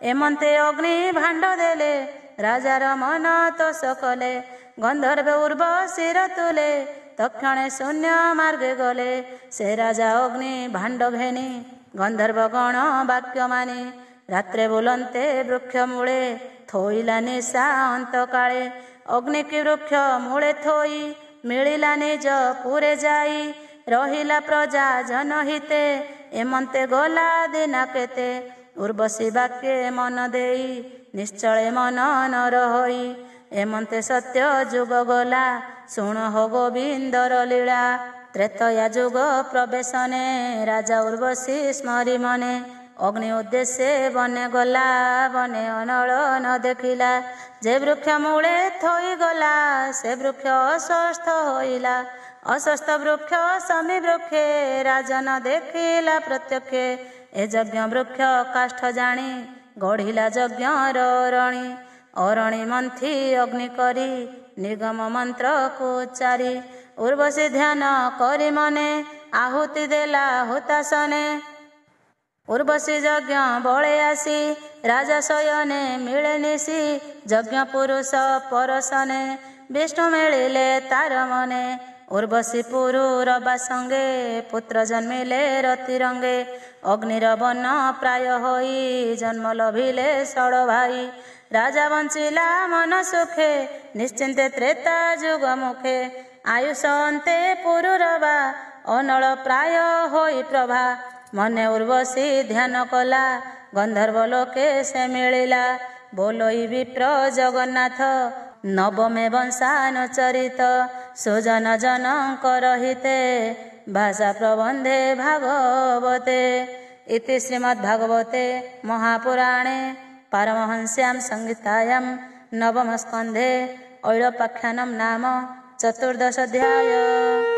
ଏମନ୍ତେ ଅଗ୍ନି ଭାଣ୍ଡ ଦେଲେ, ରାଜାର ମନ ତୋଷ କଲେ। ଗନ୍ଧର୍ବେ ଉର୍ବଶୀର ତୁଲେ, ତକ୍ଷଣେ ଶୂନ୍ୟ ମାର୍ଗେ ଗଲେ। ସେ ରାଜା ଅଗ୍ନି ଭାଣ୍ଡ ଘେନି, ଗନ୍ଧର୍ବ ଗଣ ବାକ୍ୟ ମାନି। ରାତ୍ରେ ବୁଲନ୍ତେ ବୃକ୍ଷ ମୂଳେ, ଥୋଇଲା ନିଶା ଅନ୍ତକାଳେ। ଅଗ୍ନି କି ବୃକ୍ଷ ମୂଳେ ଥୋଇ, ମିଳିଲା ନିଜ ପୁରେ ଯାଇ। ରହିଲା ପ୍ରଜା ଜନହିତେ, ଏମନ୍ତେ ଗଲା ଦିନା କେତେ। ଉର୍ବଶୀ ବାକ୍ୟେ ମନ ଦେଇ, ନିଶ୍ଚଳେ ମନ ନର ହୋଇ। ଏମନ୍ତେ ସତ୍ୟ ଯୁଗ ଗଲା, ଶୁଣ ହୋ ଗୋବିନ୍ଦର ଲୀଳା। ତ୍ରେତୟା ଯୁଗ ପ୍ରବେଶନେ, ରାଜା ଉର୍ବଶୀ ସ୍ମରି ମନେ। ଅଗ୍ନି ଉଦ୍ଦେଶ୍ୟ ବନେ ଗଲା, ବନେ ଅନଳ ନ ଦେଖିଲା। ଯେ ବୃକ୍ଷ ମୂଳେ ଥୋଇ ଗଲା, ସେ ବୃକ୍ଷ ଅସ୍ୱସ୍ଥ ହୋଇଲା। ଅସ୍ୱସ୍ଥ ବୃକ୍ଷ ସମୀ ବୃକ୍ଷେ, ରାଜନ ଦେଖିଲା ପ୍ରତ୍ୟକ୍ଷେ। ଏ ଯଜ୍ଞ ବୃକ୍ଷ କାଷ୍ଠ ଜାଣି, ଗଢ଼ିଲା ଯଜ୍ଞର ଅରଣି। ଅରଣି ମନ୍ଥି ଅଗ୍ନି କରି, ନିଗମ ମନ୍ତ୍ରକୁ ଉଚ୍ଚାରି। ଉର୍ବଶୀ ଧ୍ୟାନ କରି ମନେ, ଆହୁତି ଦେଲା ହୁତାସନେ। ଉର୍ବଶୀ ଯଜ୍ଞ ବଳେ ଆସି, ରାଜା ଶୟନେ ମିଳେ ନିଶି। ଯଜ୍ଞ ପୁରୁଷ ପରଶନେ, ବିଷ୍ଣୁ ମିଳିଲେ ତାର ମନେ। ଉର୍ବଶୀ ପୁରୁରବା ସଙ୍ଗେ, ପୁତ୍ର ଜନ୍ମିଲେ ରତିରଙ୍ଗେ। ଅଗ୍ନିର ବନ ପ୍ରାୟ ହୋଇ, ଜନ୍ମ ଲଭିଲେ ଷଡ଼ ଭାଇ। ରାଜା ବଞ୍ଚିଲା ମନ ସୁଖେ, ନିଶ୍ଚିନ୍ତେ ତ୍ରେତା ଯୁଗ ମୁଖେ। ଆୟୁଷ ଅନ୍ତେ ପୁରୁରବା, ଅନଳ ପ୍ରାୟ ହୋଇ ପ୍ରଭା। ମନେ ଉର୍ବଶୀ ଧ୍ୟାନ କଲା, ଗନ୍ଧର୍ବ ଲୋକେ ସେ ମିଳିଲା। ବୋଲଇ ବିପ୍ର ଜଗନ୍ନାଥ, ନବମେ ବଂଶାନୁଚରିତ। ସୁଜନ ଜନଙ୍କର ହିତେ, ଭାଷା ପ୍ରବନ୍ଧେ ଭାଗବତେ। ଇତି ଶ୍ରୀମଦ୍ଭାଗବତେ ମହାପୁରାଣେ ପାରମହଂସ୍ୟାଂ ସଂହିତାୟାଂ ନବମ ସ୍କନ୍ଧେ ଐଳପାଖ୍ୟାनं ନାମ ଚତୁର୍ଦଶୋऽଧ୍ୟାୟ।